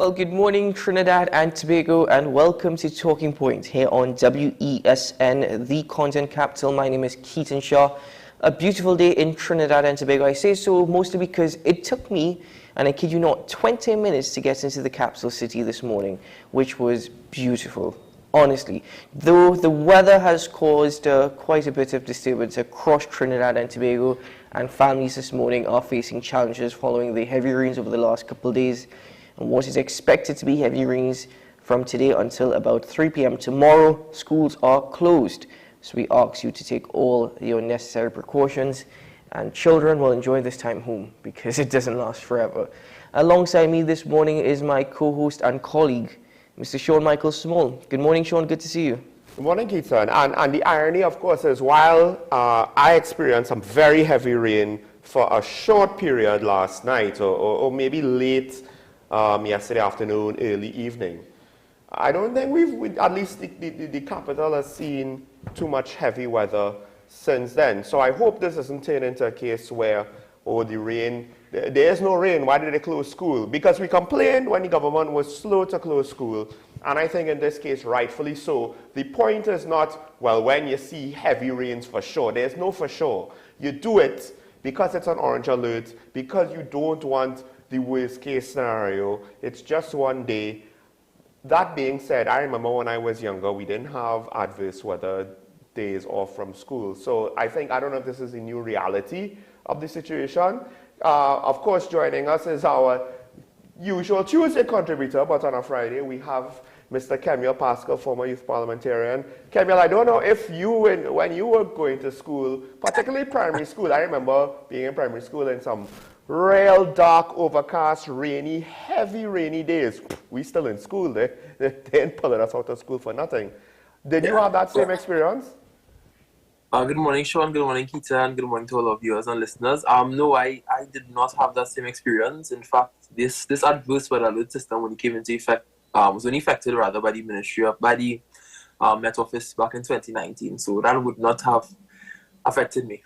Well, good morning, Trinidad and Tobago, and welcome to Talking Point here on WESN, the content capital. My name is Keaton Shaw. A beautiful day in Trinidad and Tobago. I say so mostly because it took me, and I kid you not, 20 minutes to get into the capital city this morning, which was beautiful, honestly. Though the weather has caused quite a bit of disturbance across Trinidad and Tobago, and families this morning are facing challenges following the heavy rains over the last couple of days. And what is expected to be heavy rains from today until about 3 p.m. tomorrow. Schools are closed, so we ask you to take all your necessary precautions, and children will enjoy this time home because it doesn't last forever. Alongside me this morning is my co-host and colleague, Mr. Sean Michael Small. Good morning, Sean. Good to see you. Good morning, Keaton. And the irony, of course, is while I experienced some very heavy rain for a short period last night, or maybe late yesterday afternoon, early evening, I don't think we've at least the capital has seen too much heavy weather since then. So I hope this doesn't turn into a case where, oh, the rain, there is no rain, why did they close school? Because we complained when the government was slow to close school, and I think in this case, rightfully so. The point is not, well, when you see heavy rains for sure. There's no for sure. You do it because it's an orange alert, because you don't want the worst case scenario. It's just one day. That being said, I remember when I was younger, we didn't have adverse weather days off from school. So I don't know if this is the new reality of the situation. Of course, joining us is our usual Tuesday contributor, but on a Friday we have Mr. Kemuel Pascal, former youth parliamentarian. Kemuel, I don't know if you, when you were going to school, particularly primary school, I remember being in primary school in some real dark, overcast, rainy, heavy rainy days. We still in school. They didn't pull us out of school for nothing. Did you have that same experience? Good morning, Sean. Good morning, Keaton. Good morning to all our viewers and listeners. No, I did not have that same experience. In fact, this adverse weather alert system, when it came into effect, was only affected rather by the Met Office back in 2019. So that would not have affected me.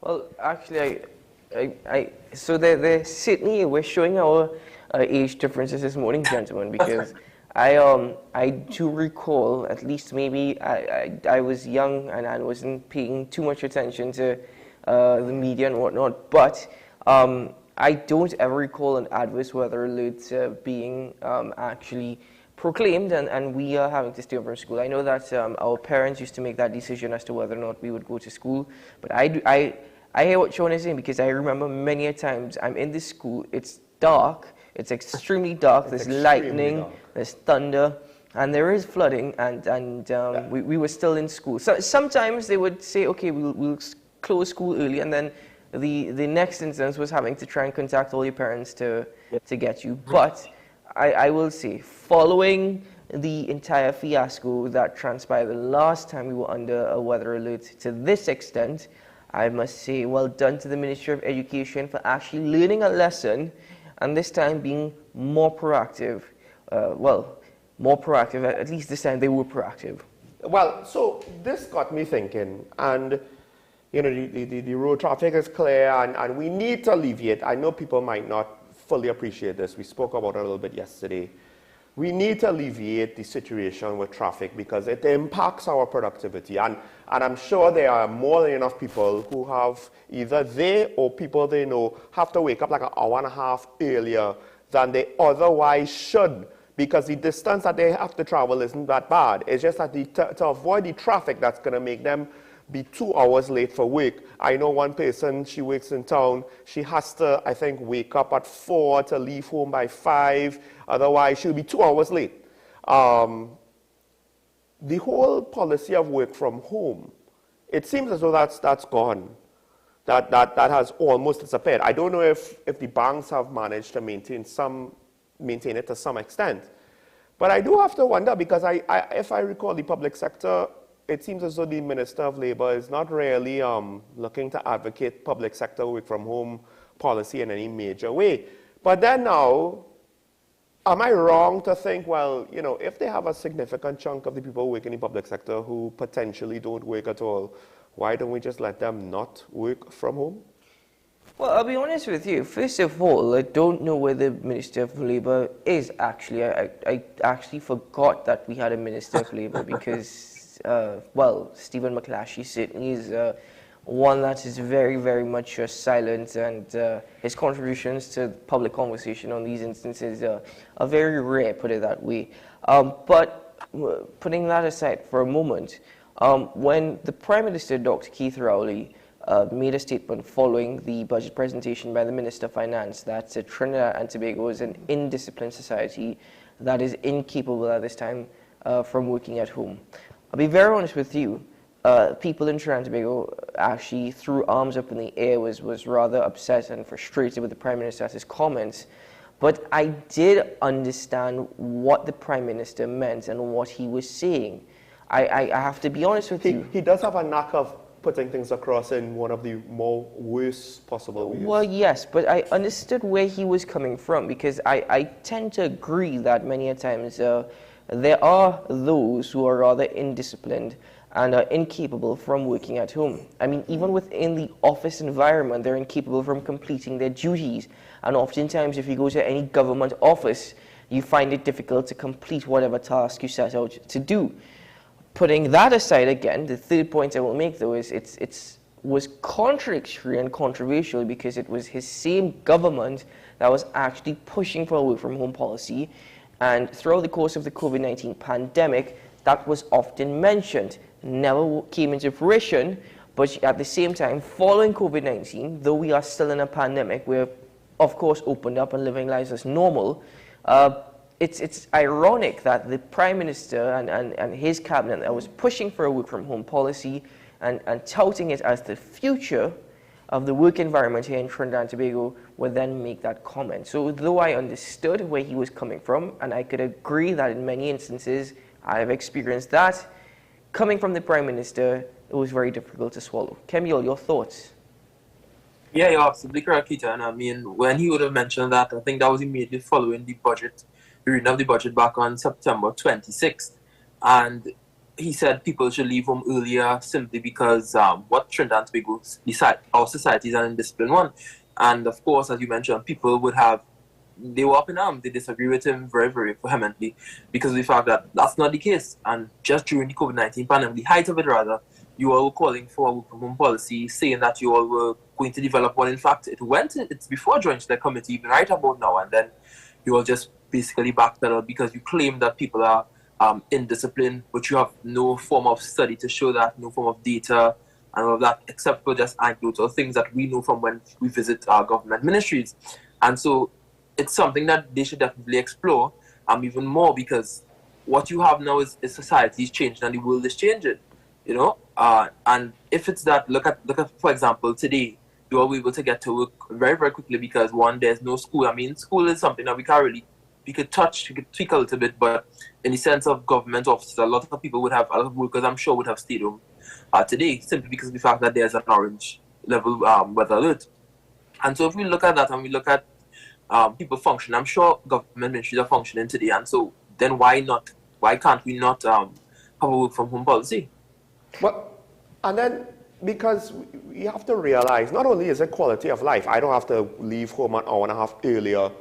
Well, actually, so the Sydney, we're showing our age differences this morning, gentlemen, because I do recall, at least maybe I was young and I wasn't paying too much attention to the media and whatnot, but I don't ever recall an adverse weather alert being actually proclaimed, and we are having to stay home from school. I know that our parents used to make that decision as to whether or not we would go to school, but I hear what Sean is saying, because I remember many a times I'm in this school, it's dark, it's extremely dark, there's lightning, there's thunder, and there is flooding, and we were still in school. So sometimes they would say, okay, we'll close school early, and then the next instance was having to try and contact all your parents to get you. But I will say, following the entire fiasco that transpired the last time we were under a weather alert to this extent, I must say well done to the Ministry of Education for actually learning a lesson, and this time being more proactive. More proactive, at least this time they were proactive. Well, so this got me thinking, and you know, the road traffic is clear, and we need to alleviate. I know people might not fully appreciate this. We spoke about it a little bit yesterday. We need to alleviate the situation with traffic because it impacts our productivity. And I'm sure there are more than enough people who have, either they or people they know, have to wake up like an hour and a half earlier than they otherwise should, because the distance that they have to travel isn't that bad. It's just that to avoid the traffic that's going to make them be 2 hours late for work. I know one person, she works in town, she has to, I think, wake up at 4 to leave home by 5, otherwise she'll be 2 hours late. The whole policy of work from home, it seems as though that's gone. That has almost disappeared. I don't know if the banks have managed to maintain it to some extent. But I do have to wonder, because if I recall the public sector, it seems as though the Minister of Labour is not really looking to advocate public sector work from home policy in any major way. But then now, am I wrong to think, well, you know, if they have a significant chunk of the people working in the public sector who potentially don't work at all, why don't we just let them not work from home? Well, I'll be honest with you. First of all, I don't know where the Minister of Labour is actually. I actually forgot that we had a Minister of Labour because, well, Stephen McClashy certainly is one that is very, very much silent, and his contributions to public conversation on these instances are very rare, put it that way. But putting that aside for a moment, when the Prime Minister, Dr. Keith Rowley, made a statement following the budget presentation by the Minister of Finance that Trinidad and Tobago is an indisciplined society that is incapable at this time from working at home. I'll be very honest with you, people in Trinidad and Tobago actually threw arms up in the air, was rather upset and frustrated with the Prime Minister at his comments. But I did understand what the Prime Minister meant and what he was saying. I have to be honest with you. He does have a knack of putting things across in one of the more worst possible ways. Well, yes, but I understood where he was coming from, because I tend to agree that many a times there are those who are rather indisciplined and are incapable from working at home. I mean, even within the office environment, they're incapable from completing their duties. And oftentimes, if you go to any government office, you find it difficult to complete whatever task you set out to do. Putting that aside again, the third point I will make, though, is it was contradictory and controversial because it was his same government that was actually pushing for a work-from-home policy. And throughout the course of the COVID-19 pandemic, that was often mentioned, never came into fruition. But at the same time, following COVID-19, though we are still in a pandemic, we're, of course, opened up and living lives as normal. It's ironic that the Prime Minister and his cabinet that was pushing for a work-from-home policy and touting it as the future of the work environment here in Trinidad and Tobago would then make that comment. So though I understood where he was coming from, and I could agree that in many instances I have experienced that, coming from the Prime Minister, it was very difficult to swallow. Kemiel, your thoughts? Yeah, you're absolutely correct, Keita. And I mean, when he would have mentioned that, I think that was immediately following the budget, the reading of the budget back on September 26th. And he said people should leave home earlier simply because what Trinidad and Tobago, our society is an indisciplined one. And of course, as you mentioned, people would have, they were up in arms. They disagree with him very, very vehemently because of the fact that that's not the case. And just during the COVID-19 pandemic, the height of it rather, you all were calling for a work-from-home policy, saying that you all were going to develop one. In fact, it's before joining the committee, even right about now, and then you all just basically backpedal because you claim that people are indisciplined, but you have no form of study to show that, no form of data and all of that, except for just anecdotal things that we know from when we visit our government ministries. And so it's something that they should definitely explore even more, because what you have now is society is changing and the world is changing, you know. And if it's that, look at for example, today, you are able to get to work very, very quickly because one, there's no school. I mean, school is something that we could tweak a little bit, but in the sense of government offices, a lot of people would have, a lot of workers I'm sure would have stayed home today simply because of the fact that there's an orange level weather alert. And so if we look at that and we look at people function, I'm sure government ministries are functioning today. And so then why can't we not have a work from home policy? Well, and then because we have to realize not only is it quality of life, I don't have to leave home an hour and a half earlier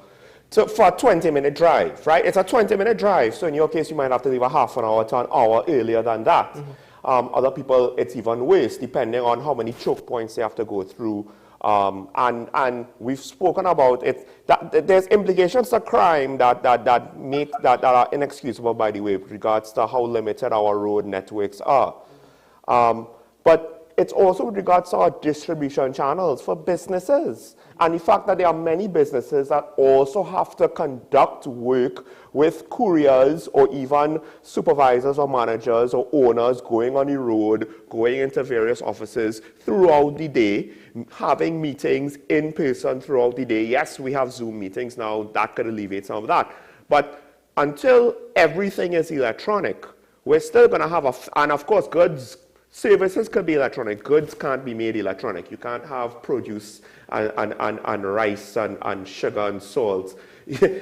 for a 20-minute drive, right? It's a 20-minute drive, so in your case, you might have to leave a half an hour to an hour earlier than that. Mm-hmm. Other people, it's even worse, depending on how many choke points they have to go through. And we've spoken about it, that there's implications to crime that are inexcusable, by the way, with regards to how limited our road networks are. But it's also with regards to our distribution channels for businesses. And the fact that there are many businesses that also have to conduct work with couriers or even supervisors or managers or owners going on the road, going into various offices throughout the day, having meetings in person throughout the day. Yes, we have Zoom meetings now, that could alleviate some of that. But until everything is electronic, we're still going to have and of course, services could be electronic. Goods can't be made electronic. You can't have produce and rice and sugar and salt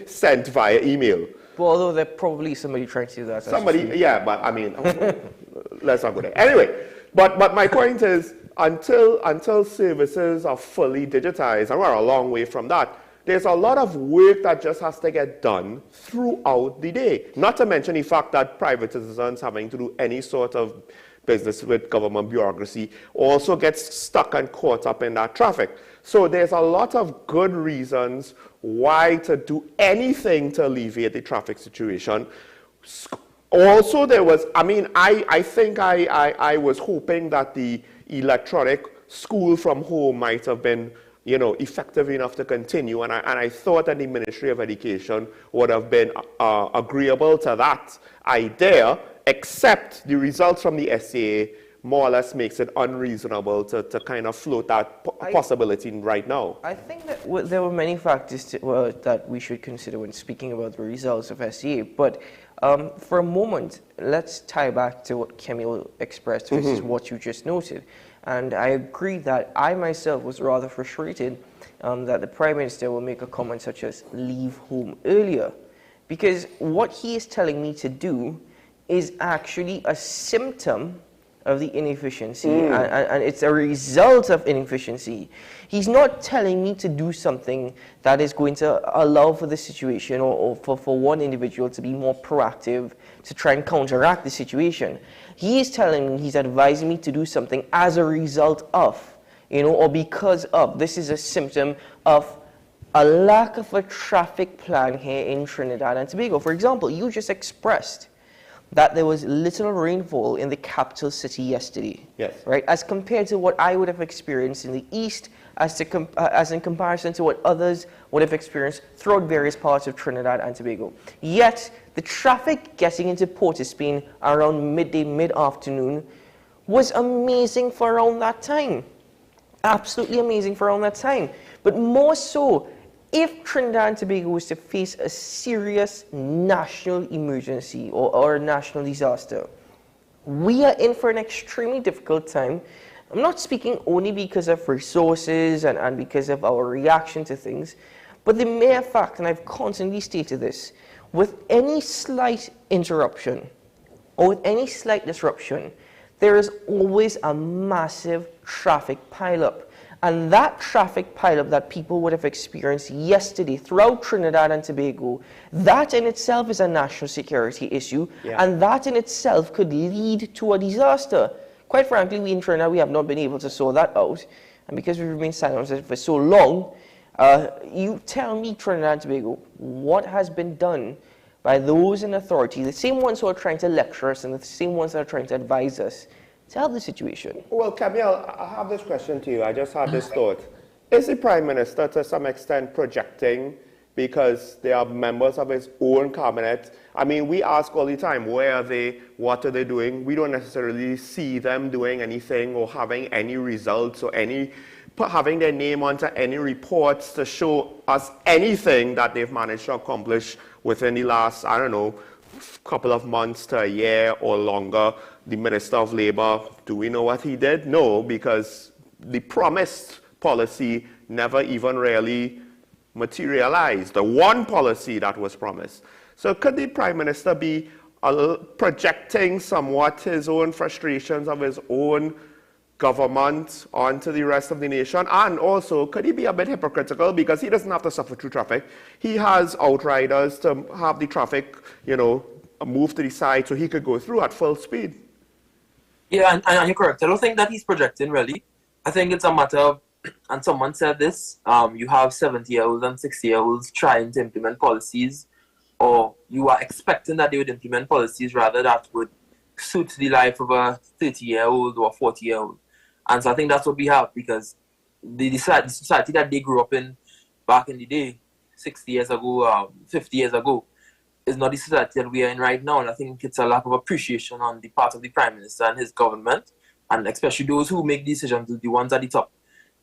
sent via email. Well, although there's probably somebody trying to do that. Somebody, yeah, but I mean, let's not go there. Anyway, but my point is, until services are fully digitized, and we're a long way from that, there's a lot of work that just has to get done throughout the day. Not to mention the fact that private citizens having to do any sort of business with government bureaucracy also gets stuck and caught up in that traffic. So there's a lot of good reasons why to do anything to alleviate the traffic situation. Also, there was, I think I was hoping that the electronic school from home might have been, effective enough to continue. And I thought that the Ministry of Education would have been agreeable to that idea, except the results from the SCA more or less makes it unreasonable to kind of float that possibility right now. I think that there were many factors that we should consider when speaking about the results of SCA. But for a moment, let's tie back to what Camille expressed versus what you just noted. And I agree that I myself was rather frustrated that the Prime Minister will make a comment such as leave home earlier. Because what he is telling me to do is actually a symptom of the inefficiency, and it's a result of inefficiency. He's not telling me to do something that is going to allow for the situation or for one individual to be more proactive to try and counteract the situation. He is telling me, he's advising me to do something as a result of, or because of. This is a symptom of a lack of a traffic plan here in Trinidad and Tobago. For example, you just expressed that there was little rainfall in the capital city yesterday. Yes. Right? As compared to what I would have experienced in the east, as in comparison to what others would have experienced throughout various parts of Trinidad and Tobago. Yet, the traffic getting into Port of Spain around midday, mid-afternoon was amazing for around that time. Absolutely amazing for around that time. But more so, if Trinidad and Tobago was to face a serious national emergency or a national disaster, we are in for an extremely difficult time. I'm not speaking only because of resources and because of our reaction to things, but the mere fact, and I've constantly stated this, with any slight interruption or with any slight disruption, there is always a massive traffic pileup. And that traffic pileup that people would have experienced yesterday throughout Trinidad and Tobago, that in itself is a national security issue, and that in itself could lead to a disaster. Quite frankly, we in Trinidad, we have not been able to sort that out. And because we've been silent for so long, you tell me, Trinidad and Tobago, what has been done by those in authority, the same ones who are trying to lecture us and the same ones that are trying to advise us, to help the situation? Well, Camille, I have this question to you. I just had this thought. Is the Prime Minister to some extent projecting because they are members of his own cabinet? I mean, we ask all the time, where are they? What are they doing? We don't necessarily see them doing anything or having any results or having their name onto any reports to show us anything that they've managed to accomplish within the last, I don't know, couple of months to a year or longer. The Minister of Labour, do we know what he did? No, because the promised policy never even really materialized, the one policy that was promised. So could the Prime Minister be projecting somewhat his own frustrations of his own government onto the rest of the nation? And also, could he be a bit hypocritical because he doesn't have to suffer through traffic? He has outriders to have the traffic, move to the side so he could go through at full speed. Yeah, and you're correct. I don't think that he's projecting, really. I think it's a matter of, and someone said this, you have 70-year-olds and 60-year-olds trying to implement policies, or you are expecting that they would implement policies rather that would suit the life of a 30-year-old or a 40-year-old. And so I think that's what we have, because the society that they grew up in back in the day, 60 years ago, 50 years ago, is not the society that we are in right now. And I think it's a lack of appreciation on the part of the Prime Minister and his government, and especially those who make decisions, the ones at the top.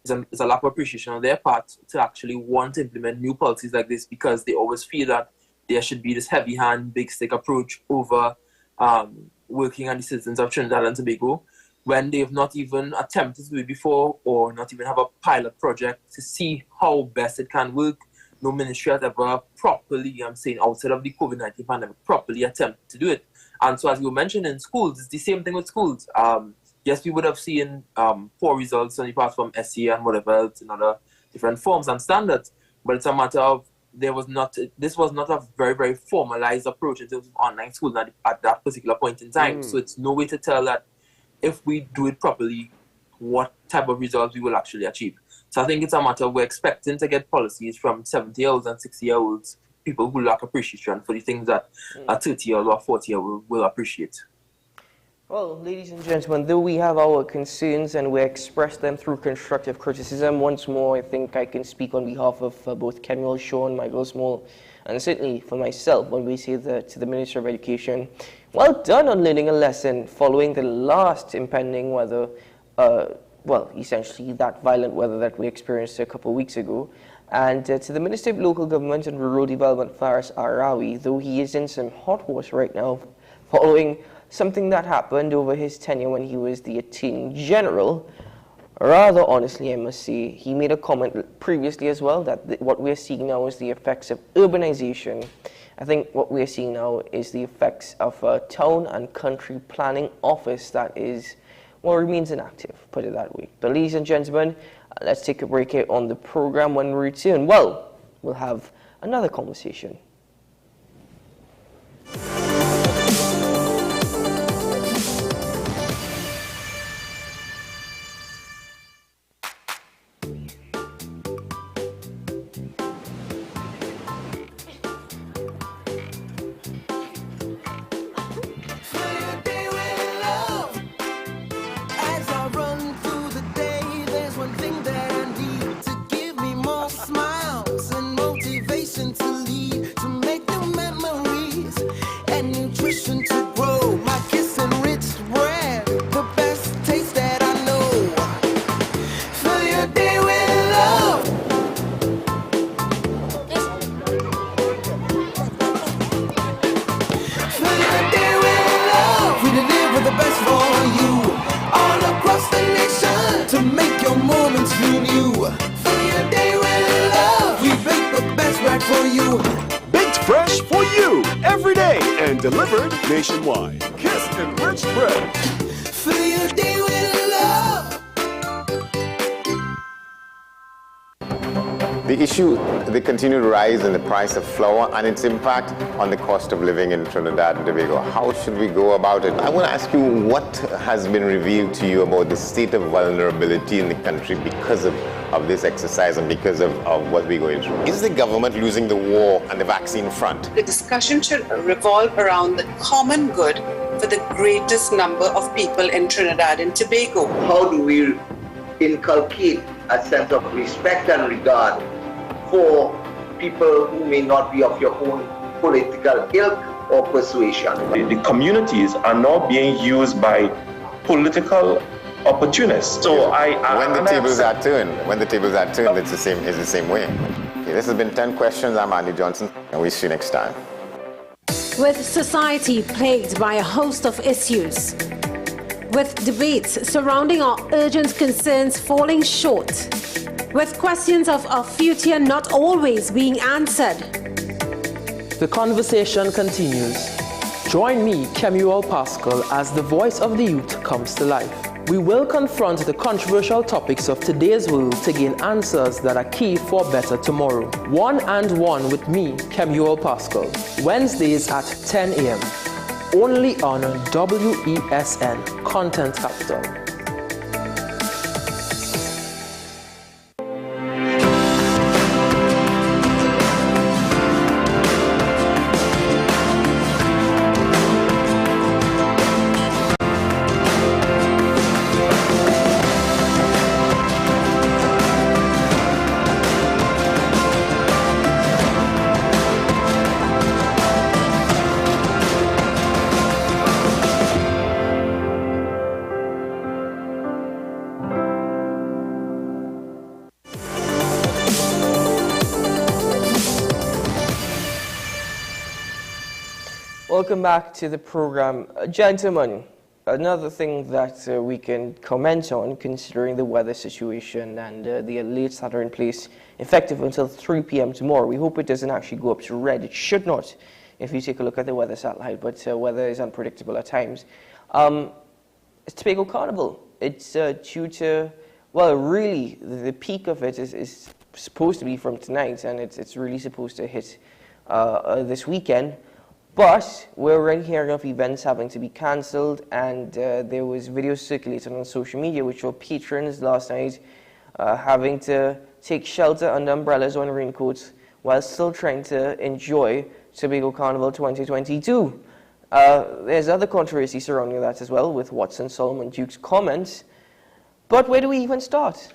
It's a lack of appreciation on their part to actually want to implement new policies like this, because they always feel that there should be this heavy hand, big stick approach over working on the citizens of Trinidad and Tobago, when they've not even attempted to do it before, or not even have a pilot project to see how best it can work. No ministry has ever properly, outside of the COVID-19 pandemic, properly attempted to do it. And so, as you mentioned, in schools, it's the same thing with schools. yes, we would have seen poor results on the part from SC and whatever else in other different forms and standards. But it's a matter of this was not a very, very formalized approach in terms of online schools at that particular point in time. So it's no way to tell that if we do it properly, what type of results we will actually achieve. So I think it's a matter of we're expecting to get policies from 70-year-olds and 60-year-olds, people who lack appreciation for the things that a 30-year-old or 40-year-old will appreciate. Well, ladies and gentlemen, though we have our concerns and we express them through constructive criticism, once more I think I can speak on behalf of both Kemuel, Sean, Michael Small, and certainly for myself when we say to the Minister of Education, well done on learning a lesson following the last impending weather, essentially that violent weather that we experienced a couple of weeks ago. And to the Minister of Local Government and Rural Development, Faris Arawi, though he is in some hot water right now following something that happened over his tenure when he was the Attorney General, rather honestly, I must say, he made a comment previously as well that what we're seeing now is the effects of urbanization. I think what we're seeing now is the effects of a town and country planning office that is, well, remains inactive, put it that way. But ladies and gentlemen, let's take a break here on the program. When we return, well, we'll have another conversation. Delivered nationwide. Kiss Enriched Bread. Fill your day with love. The issue, the continued rise in the price of flour and its impact on the cost of living in Trinidad and Tobago. How should we go about it? I want to ask you, what has been revealed to you about the state of vulnerability in the country because of this exercise and because of what we're going through? Is the government losing the war on the vaccine front? The discussion should revolve around the common good for the greatest number of people in Trinidad and Tobago. How do we inculcate a sense of respect and regard for people who may not be of your own political ilk or persuasion? The communities are now being used by political opportunists. So when the tables are turned, it's the same way. Okay, this has been 10 questions. I'm Andy Johnson, and we'll see you next time. With society plagued by a host of issues, with debates surrounding our urgent concerns falling short, with questions of our future not always being answered, the conversation continues. Join me, Kemuel Pascal, as the voice of the youth comes to life. We will confront the controversial topics of today's world to gain answers that are key for a better tomorrow. One and One with me, Kemuel Pascal. Wednesdays at 10 a.m. Only on WESN Content Capital. Welcome back to the program. Gentlemen, another thing that we can comment on, considering the weather situation and the alerts that are in place, effective until 3 p.m. tomorrow. We hope it doesn't actually go up to red. It should not, if you take a look at the weather satellite, but weather is unpredictable at times. Tobago Carnival. It's due to, well, really, the peak of it is supposed to be from tonight, and it's really supposed to hit this weekend. But we're already hearing of events having to be cancelled, and there was videos circulating on social media which showed patrons last night having to take shelter under umbrellas or in raincoats while still trying to enjoy Tobago Carnival 2022. There's other controversy surrounding that as well, with Watson Solomon Duke's comments. But where do we even start?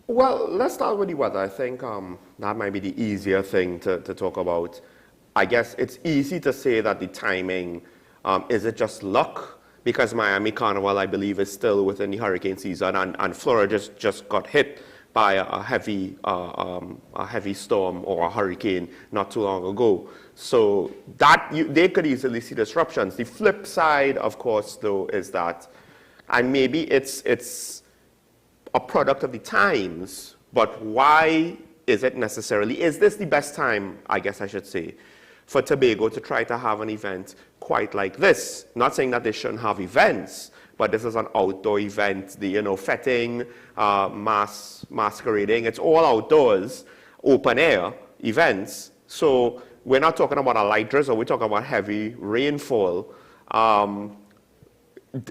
Well, let's start with the weather. I think that might be the easier thing to talk about. I guess it's easy to say that the timing, is it just luck? Because Miami Carnival, I believe, is still within the hurricane season, and Florida just got hit by a heavy storm or a hurricane not too long ago. So that they could easily see disruptions. The flip side, of course, though, is that, and maybe it's a product of the times, but why is it necessarily? Is this the best time, I guess I should say, for Tobago to try to have an event quite like this? Not saying that they shouldn't have events, but this is an outdoor event. The fetting, masquerading, it's all outdoors, open air events. So we're not talking about a light drizzle, we're talking about heavy rainfall.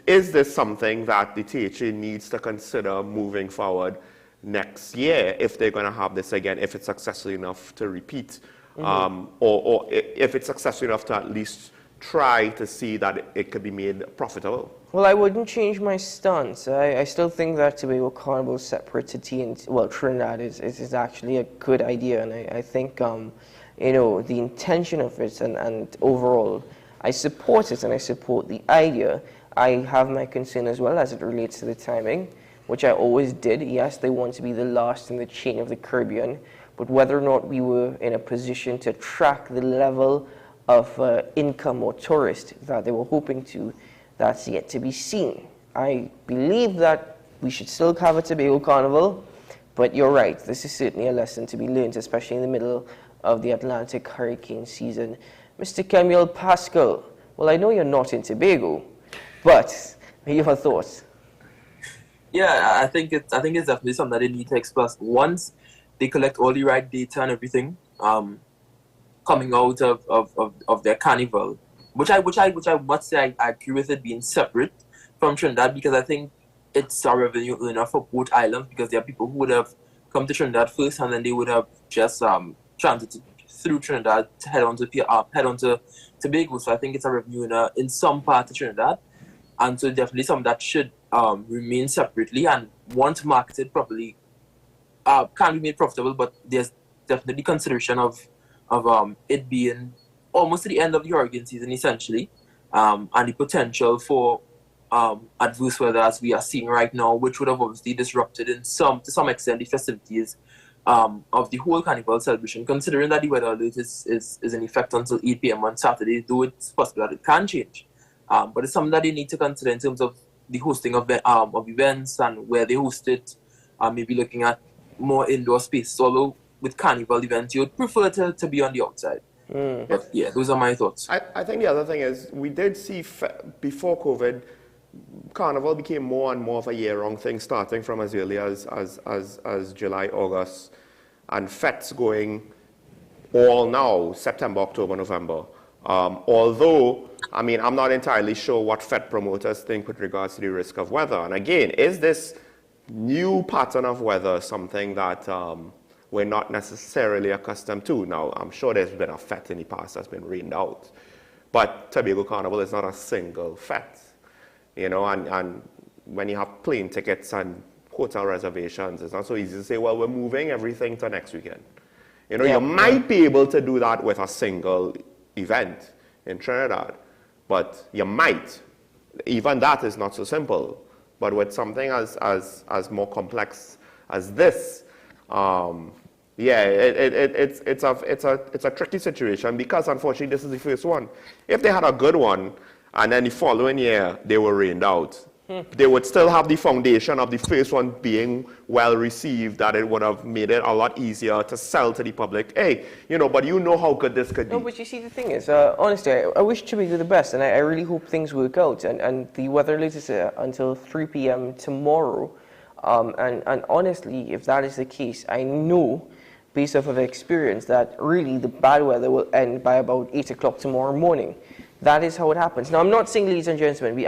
Is this something that the THA needs to consider moving forward next year if they're going to have this again, if it's successful enough to repeat? Or if it's successful enough to at least try to see that it could be made profitable? Well, I wouldn't change my stance. I still think that Tobago Carnival separate to Trinidad is actually a good idea, and I think the intention of it and overall, I support it and I support the idea. I have my concern as well as it relates to the timing, which I always did. Yes, they want to be the last in the chain of the Caribbean, but whether or not we were in a position to track the level of income or tourist that they were hoping to, that's yet to be seen. I believe that we should still have a Tobago Carnival, but you're right, this is certainly a lesson to be learned, especially in the middle of the Atlantic hurricane season. Mr. Kemuel Pascal, well, I know you're not in Tobago, but your thoughts? Yeah, I think it's definitely something that they need to express once they collect all the right data and everything coming out of their carnival, which I must say I agree with it being separate from Trinidad, because I think it's a revenue earner for both islands, because there are people who would have come to Trinidad first and then they would have just transited through Trinidad to head on to Tobago. So I think it's a revenue earner in some part of Trinidad, and so definitely something that should remain separately, and once marketed properly can be made profitable. But there's definitely consideration of it being almost to the end of the hurricane season essentially, and the potential for adverse weather as we are seeing right now, which would have obviously disrupted to some extent the festivities of the whole carnival celebration, considering that the weather alert is in effect until 8 p.m. on Saturday, though it's possible that it can change. But it's something that they need to consider in terms of the hosting of events and where they host it, maybe looking at more indoor space. Although with carnival events, you would prefer to be on the outside. But yeah, those are my thoughts. I think the other thing is, we did see before COVID, Carnival became more and more of a year-round thing, starting from as early as July, August, and FETs going all now, September, October, November. Although, I mean, I'm not entirely sure what FET promoters think with regards to the risk of weather. And again, is this new pattern of weather something that we're not necessarily accustomed to? Now, I'm sure there's been a FET in the past that's been rained out, but Tobago Carnival is not a single FET. And when you have plane tickets and hotel reservations, it's not so easy to say, well, we're moving everything to next weekend. You might be able to do that with a single event in Trinidad, but you might. Even that is not so simple. But with something as more complex as this, it's a tricky situation, because unfortunately this is the first one. If they had a good one, and then the following year they were rained out, they would still have the foundation of the first one being well received, that it would have made it a lot easier to sell to the public. Hey, but you know how good this could be. No, but you see, the thing is, honestly, I wish Tobago the best, and I really hope things work out. And the weather latest until 3 p.m. tomorrow. And honestly, if that is the case, I know, based off of experience, that really the bad weather will end by about 8 o'clock tomorrow morning. That is how it happens. Now, I'm not saying, ladies and gentlemen,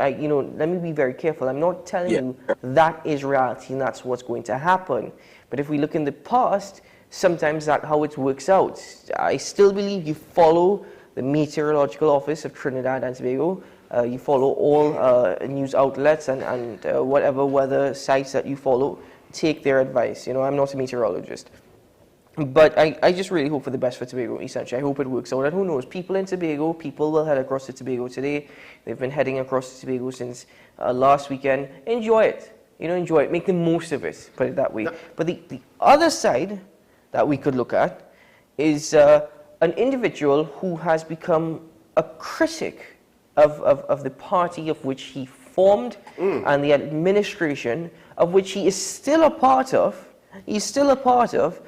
let me be very careful. I'm not telling you that is reality and that's what's going to happen. But if we look in the past, sometimes that's how it works out. I still believe you follow the Meteorological Office of Trinidad and Tobago. You follow all news outlets and whatever weather sites that you follow. Take their advice. I'm not a meteorologist. But I just really hope for the best for Tobago, essentially. I hope it works out. And who knows, people in Tobago, people will head across to Tobago today. They've been heading across to Tobago since last weekend. Enjoy it. Enjoy it. Make the most of it, put it that way. But the other side that we could look at is an individual who has become a critic of the party of which he formed and the administration of which he is still a part of. He's still a part of.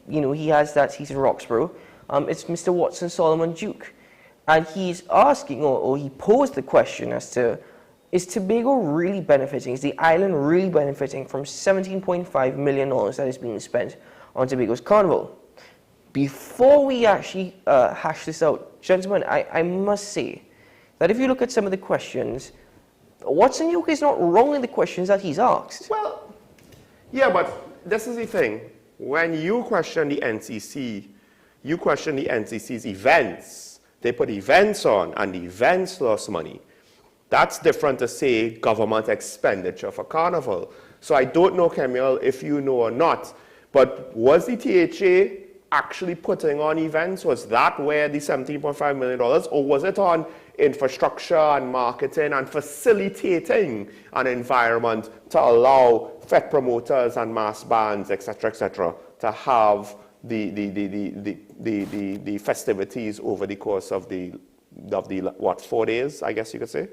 He has that seat in Roxborough. It's Mr. Watson Solomon Duke. And he's asking, or he posed the question as to, is Tobago really benefiting? Is the island really benefiting from $17.5 million that is being spent on Tobago's carnival? Before we actually hash this out, gentlemen, I must say that if you look at some of the questions, Watson Duke is not wrong in the questions that he's asked. Well, yeah, but this is the thing. When you question the NCC, you question the NCC's events. They put events on, and the events lost money. That's different to say government expenditure for carnival. So I don't know, Kemuel, if you know or not, but was the THA actually putting on events? Was that where the $17.5 million, or was it on infrastructure and marketing and facilitating an environment to allow FET promoters and mass bands, etc., to have the festivities over the course of the 4 days, I guess you could say?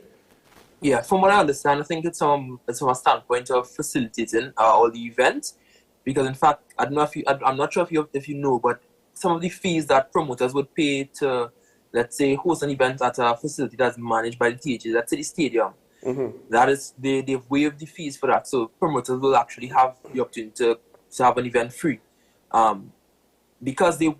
Yeah, from what I understand, I think it's from a standpoint of facilitating all the events, because in fact, I'm not sure if you know, but some of the fees that promoters would pay to, let's say, host an event at a facility that's managed by the THA, let's say the stadium. That is, they've waived the fees for that, so promoters will actually have the opportunity to have an event free, because they're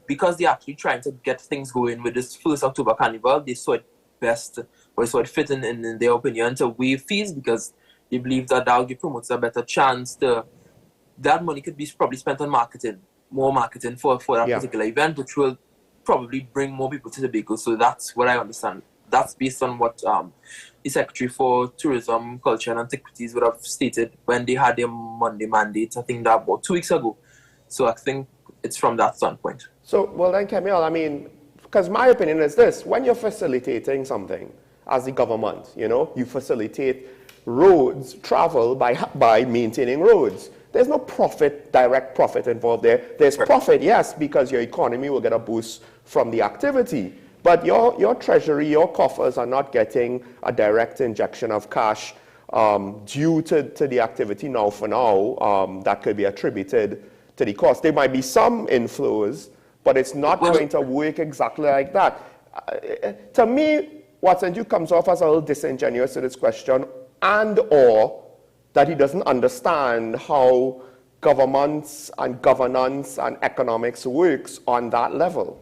actually trying to get things going with this first October Carnival. They saw it best, or saw it fit in their opinion, to waive fees, because they believe that will give promoters a better chance to. That money could be probably spent on more marketing for that particular event, which will probably bring more people to Tobago. So that's what I understand. That's based on what the Secretary for Tourism, Culture and Antiquities would have stated when they had their Monday mandate, I think that about 2 weeks ago. So I think it's from that standpoint. So, well then, Kemuel, I mean, because my opinion is this: when you're facilitating something as the government, you facilitate roads travel by maintaining roads. There's no direct profit involved there. There's profit, yes, because your economy will get a boost from the activity. But your treasury, your coffers are not getting a direct injection of cash due to the activity now for now that could be attributed to the cost. There might be some inflows, but it's not going to work exactly like that. To me, Watson Duke comes off as a little disingenuous to this question, or that he doesn't understand how governments and governance and economics works on that level.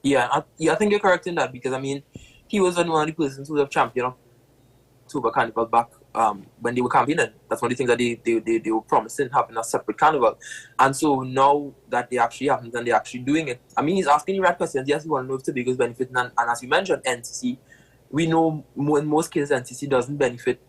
Yeah, I think you're correct in that, because I mean, he was one of the persons who have championed October Carnival back when they were campaigning. That's one of the things that they were promising, having a separate carnival. And so now that they actually haven't and they're actually doing it, I mean, he's asking the right questions. Yes, we want to know if Tobago's benefiting, and as you mentioned, NCC, we know in most cases NCC doesn't benefit,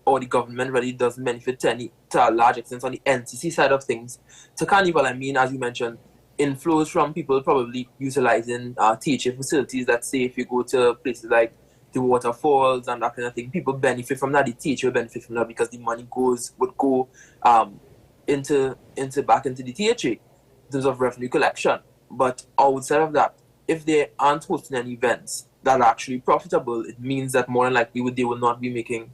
or the government really doesn't benefit to a large extent on the NCC side of things. To Carnival, I mean, as you mentioned, inflows from people probably utilizing THA facilities. Let's say if you go to places like the waterfalls and that kind of thing, people benefit from that. The THA will benefit from that because the money would go back into the THA in terms of revenue collection. But outside of that, if they aren't hosting any events, that are actually profitable, it means that more than likely they will not be making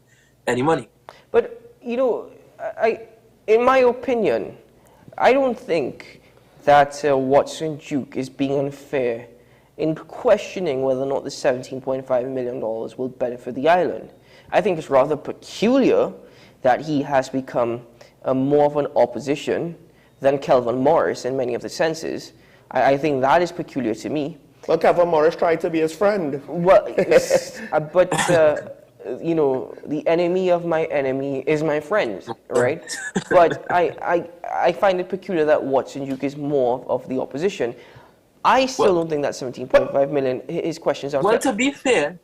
any money. But, you know, in my opinion, I don't think that Watson Duke is being unfair in questioning whether or not the $17.5 million will benefit the island. I think it's rather peculiar that he has become more of an opposition than Kelvin Morris in many of the senses. I think that is peculiar to me. Well, Kelvin Morris tried to be his friend. Well, you know, the enemy of my enemy is my friend, right? But I find it peculiar that Watson Duke is more of the opposition. I still don't think that 17.5 million, his questions are... Well, to be fair,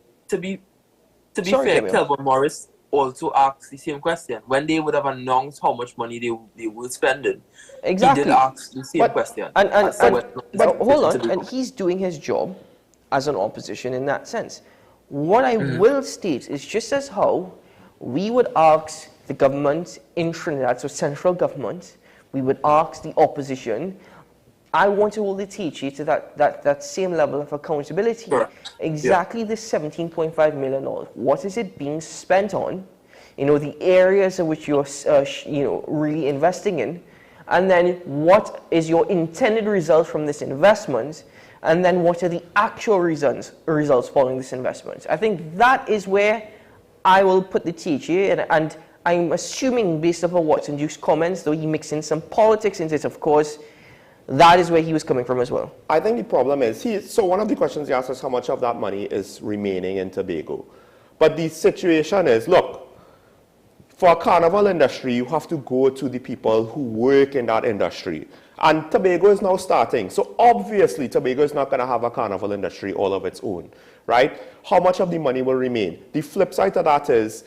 Kelvin Morris also asked the same question. When they would have announced how much money they were spending, exactly. He did ask the same question. But hold on, and he's doing his job as an opposition in that sense. What I will state is just as how we would ask the government in Trinidad, so central government, we would ask the opposition, I want to hold the THA to that same level of accountability. Sure. Exactly the $17.5 million. What is it being spent on? You know, the areas in which you're really investing in. And then what is your intended result from this investment? And then what are the actual results following this investment? I think that is where I will put the THA, and I'm assuming based off of Watson Duke's comments, though he mixed in some politics into it, of course, that is where he was coming from as well. I think the problem is, so one of the questions he asked is how much of that money is remaining in Tobago. But the situation is, look, for a carnival industry, you have to go to the people who work in that industry. And Tobago is now starting. So obviously, Tobago is not going to have a carnival industry all of its own, right? How much of the money will remain? The flip side to that is,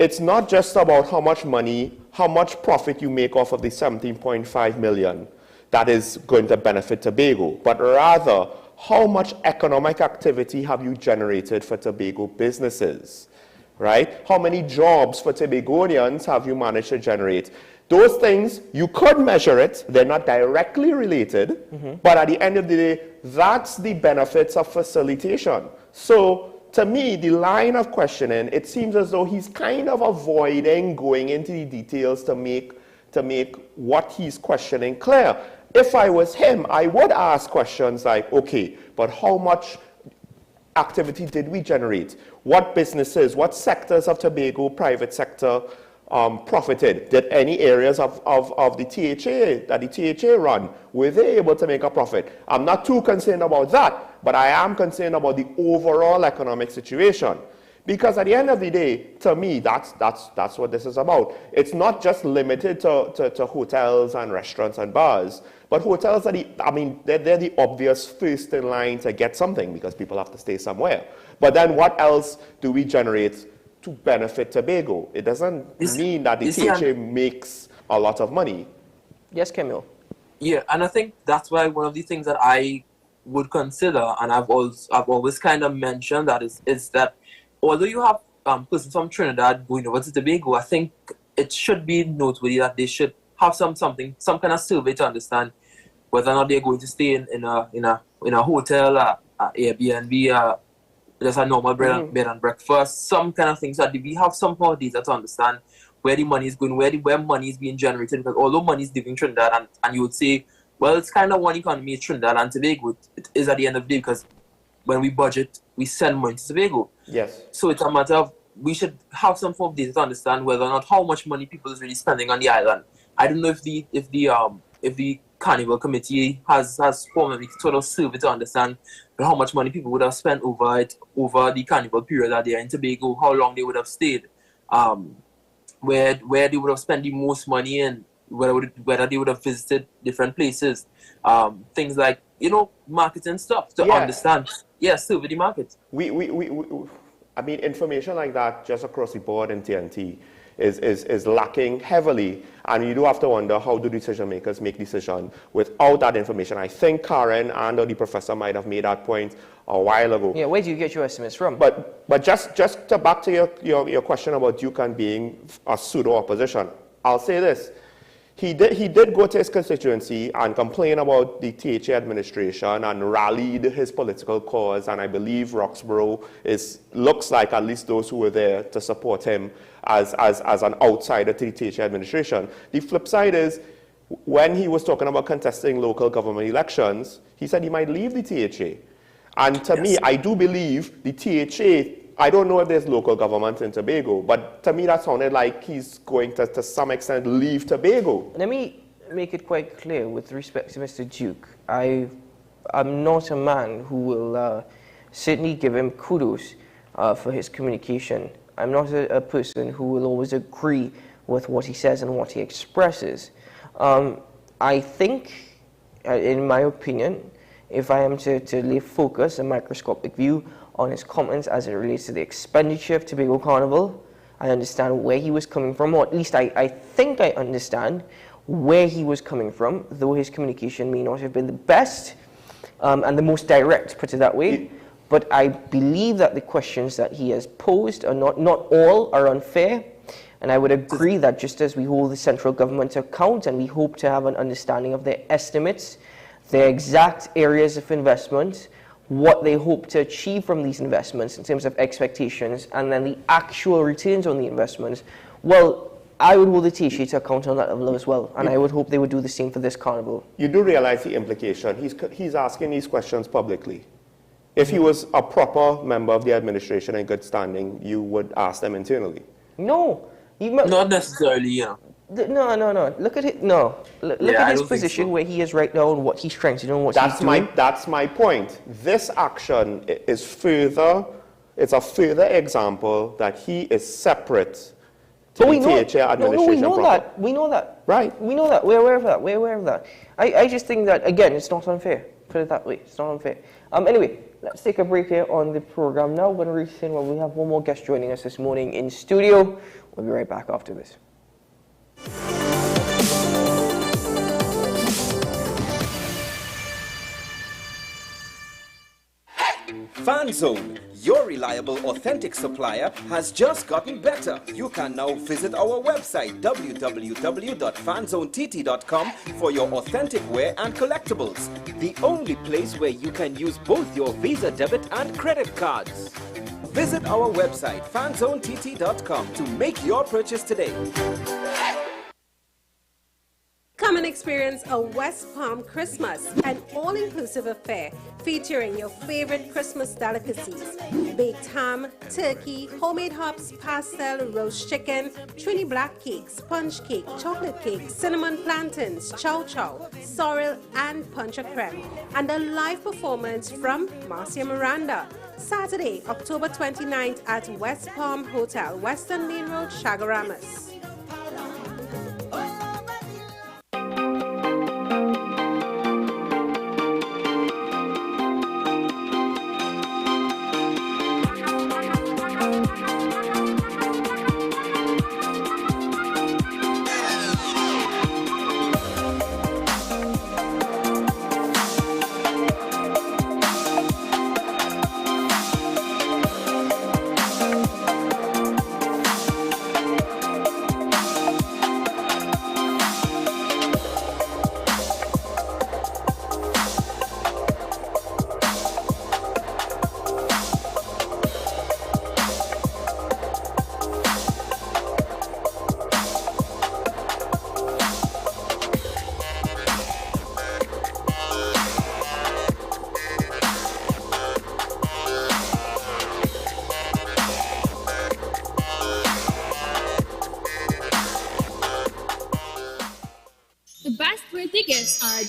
it's not just about how much money, how much profit you make off of the 17.5 million that is going to benefit Tobago, but rather, how much economic activity have you generated for Tobago businesses, right? How many jobs for Tobagonians have you managed to generate? Those things, you could measure it. They're not directly related, but at the end of the day, that's the benefits of facilitation. So, to me, the line of questioning, it seems as though he's kind of avoiding going into the details to make what he's questioning clear. If I was him, I would ask questions like, okay, but how much activity did we generate? What businesses, what sectors of Tobago private sector profited? Did any areas of the THA, that the THA run, were they able to make a profit? I'm not too concerned about that, but I am concerned about the overall economic situation. Because at the end of the day, to me, that's what this is about. It's not just limited to hotels and restaurants and bars, but hotels are they're the obvious first in line to get something because people have to stay somewhere. But then what else do we generate to benefit Tobago? It doesn't mean that the THA makes a lot of money. Yes, Camille. Yeah, and I think that's why one of the things that I would consider, and I've always kind of mentioned that is that although you have persons from Trinidad going over to Tobago, I think it should be noteworthy that they should have some kind of survey to understand whether or not they're going to stay in a hotel, Airbnb, just a normal bed and breakfast, some kind of things that we have some more data to understand where the money is going, where money is being generated. Because although money is leaving Trinidad, and you would say, well, it's kind of one economy, Trinidad and Tobago. It is at the end of the day because when we budget, we send money to Tobago. Yes. So it's a matter of we should have some form of data to understand whether or not how much money people is really spending on the island. I don't know if the Carnival Committee has formed a sort of survey to understand how much money people would have spent over the Carnival period that they are in Tobago, how long they would have stayed, where they would have spent the most money, and whether they would have visited different places, things like marketing stuff to understand. Yes, survey the market. I mean, information like that just across the board in TNT is lacking heavily, and you do have to wonder how do decision makers make decisions without that information. I think Karen and the professor might have made that point a while ago. Yeah, where do you get your estimates from? But just to back to your question about Duke and being a pseudo opposition, I'll say this: he did go to his constituency and complain about the THA administration and rallied his political cause. And I believe Roxborough looks like at least those who were there to support him as an outsider to the THA administration. The flip side is, when he was talking about contesting local government elections, he said he might leave the THA. And to me, I do believe the THA, I don't know if there's local government in Tobago, but to me that sounded like he's going to some extent leave Tobago. Let me make it quite clear with respect to Mr. Duke. I'm not a man who will certainly give him kudos for his communication. I'm not a person who will always agree with what he says and what he expresses. I think, in my opinion, if I am to lay focus, a microscopic view on his comments as it relates to the expenditure of Tobago Carnival, I understand where he was coming from, or at least I think I understand where he was coming from, though his communication may not have been the best and the most direct, put it that way. But I believe that the questions that he has posed are not all are unfair. And I would agree that just as we hold the central government to account and we hope to have an understanding of their estimates, their exact areas of investment, what they hope to achieve from these investments in terms of expectations, and then the actual returns on the investments, well, I would hold the THA to account on that level as well, and I would hope they would do the same for this carnival. You do realize the implication. He's asking these questions publicly. If he was a proper member of the administration in good standing, you would ask them internally. No. Not necessarily, yeah. No. Look at it. No. Look at his position where he is right now and what he's trying to do and what he's doing. That's my point. This action is further. It's a further example that he is separate to the THA administration. No, we know that. We know that. Right. We know that. We're aware of that. We're aware of that. I just think that, again, it's not unfair. Put it that way. It's not unfair. Anyway, let's take a break here on the program now. We're going to reach in where we have one more guest joining us this morning in studio. We'll be right back after this. FanZone, your reliable, authentic supplier, has just gotten better. You can now visit our website www.fanzonett.com for your authentic wear and collectibles. The only place where you can use both your Visa debit and credit cards. Visit our website fanzonett.com to make your purchase today. Come and experience a West Palm Christmas, an all-inclusive affair featuring your favorite Christmas delicacies: baked ham, turkey, homemade hops, pastel, roast chicken, Trini black cake, sponge cake, chocolate cake, cinnamon plantains, chow chow, sorrel, and punch of creme, and a live performance from Marcia Miranda. Saturday, October 29th at West Palm Hotel, Western Main Road, Chaguaramas.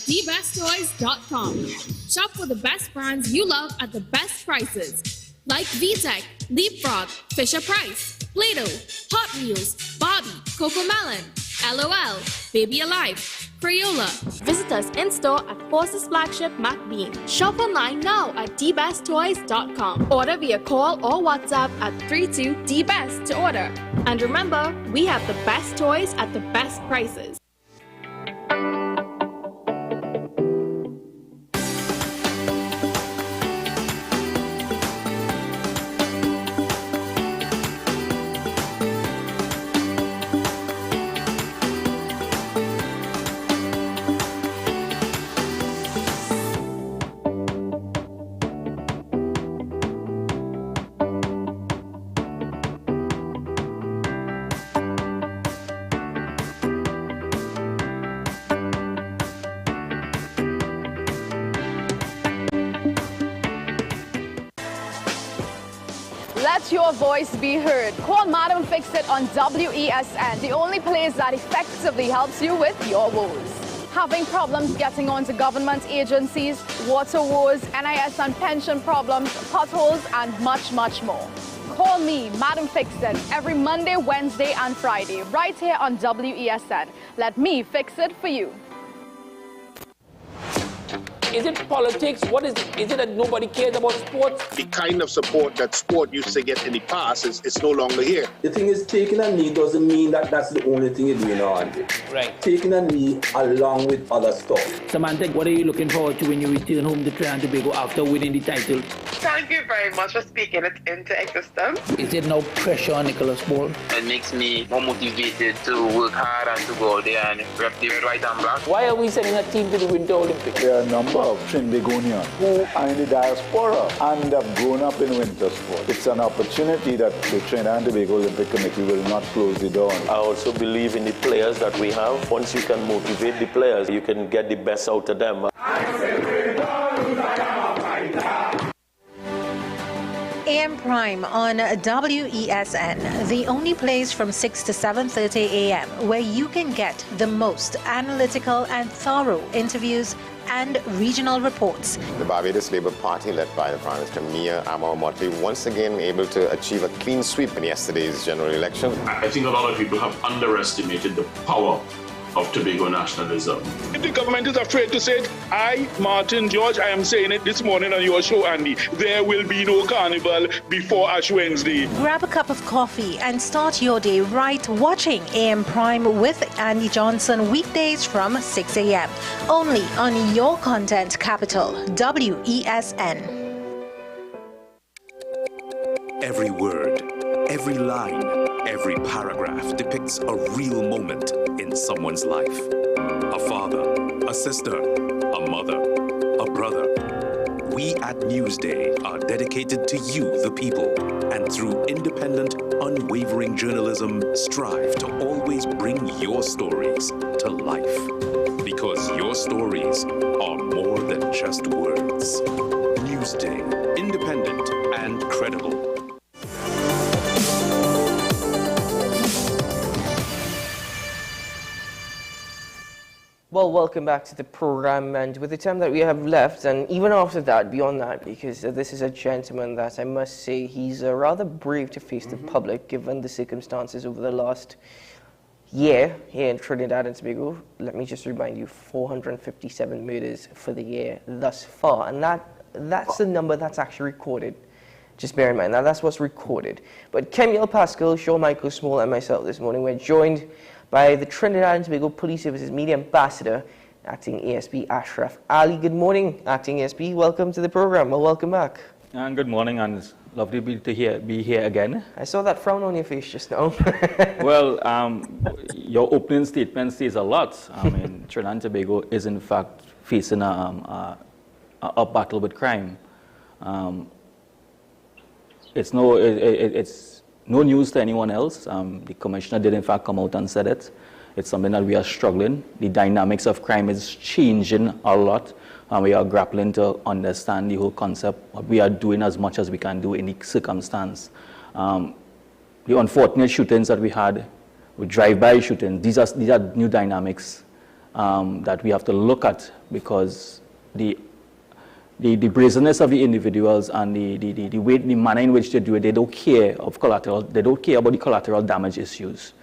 DBestToys.com. Shop for the best brands you love at the best prices. Like VTech, Leapfrog, Fisher-Price, Play-Doh, Hot Wheels, Barbie, Cocomelon, LOL, Baby Alive, Crayola. Visit us in-store at Forces Flagship MacBean. Shop online now at DBestToys.com. Order via call or WhatsApp at 32DBEST to order. And remember, we have the best toys at the best prices. Let your voice be heard. Call Madam Fix It on WESN, the only place that effectively helps you with your woes. Having problems getting onto government agencies, water woes, NIS and pension problems, potholes, and much, much more. Call me, Madam Fix It, every Monday, Wednesday, and Friday, right here on WESN. Let me fix it for you. Is it politics? What is it? Is it that nobody cares about sports? The kind of support that sport used to get in the past is no longer here. The thing is, taking a knee doesn't mean that that's the only thing you're doing on it. Right. Taking a knee along with other stuff. Samantha, what are you looking forward to when you return home to Trinidad and Tobago after winning the title? Thank you very much for speaking it into existence. Is there no pressure on Nicholas Paul? It makes me more motivated to work hard and to go out there and rep the white and black. Why are we sending a team to the Winter Olympics? There are a number of Trinbagonians who are in the diaspora and have grown up in winter sport. It's an opportunity that the Trinidad and Tobago Olympic Committee will not close the door on. I also believe in the players that we have. Once you can motivate the players, you can get the best out of them. AM Prime on WESN, the only place from 6 to 7:30 a.m. where you can get the most analytical and thorough interviews and regional reports. The Barbados Labour Party, led by the Prime Minister Mia Motley, once again able to achieve a clean sweep in yesterday's general election. I think a lot of people have underestimated the power of Tobago nationalism. If the government is afraid to say it, I, Martin George, I am saying it this morning on your show, Andy, there will be no carnival before Ash Wednesday. Grab a cup of coffee and start your day right watching AM Prime with Andy Johnson weekdays from 6 a.m. only on your content capital, WESN. Every word, every line, every paragraph depicts a real moment in someone's life. A father, a sister, a mother, a brother. We at Newsday are dedicated to you, the people, and through independent, unwavering journalism, strive to always bring your stories to life. Because your stories are more than just words. Newsday, independent and credible. Well, welcome back to the program, and with the time that we have left, and even after that, beyond that, because this is a gentleman that I must say he's rather brave to face the public, given the circumstances over the last year here in Trinidad and Tobago. Let me just remind you, 457 murders for the year thus far, and that's the number that's actually recorded. Just bear in mind, now that's what's recorded. But Kemuel Pascal, Sean Michael Small, and myself this morning, we're joined by the Trinidad and Tobago Police Services Media Ambassador, Acting ASP Ashraf Ali. Good morning, Acting ASP. Welcome to the program. Well, welcome back. And good morning, and it's lovely to be here again. I saw that frown on your face just now. Well, your opening statement says a lot. I mean, Trinidad and Tobago is in fact facing a battle with crime. It's no news to anyone else. The commissioner did in fact come out and said it. It's something that we are struggling. The dynamics of crime is changing a lot, and we are grappling to understand the whole concept. We are doing as much as we can do in the circumstance. The unfortunate shootings that we had, with drive-by shootings, these are new dynamics that we have to look at, because the brazenness of the individuals and the manner in which they do it, they don't care of collateral. They don't care about the collateral damage issues.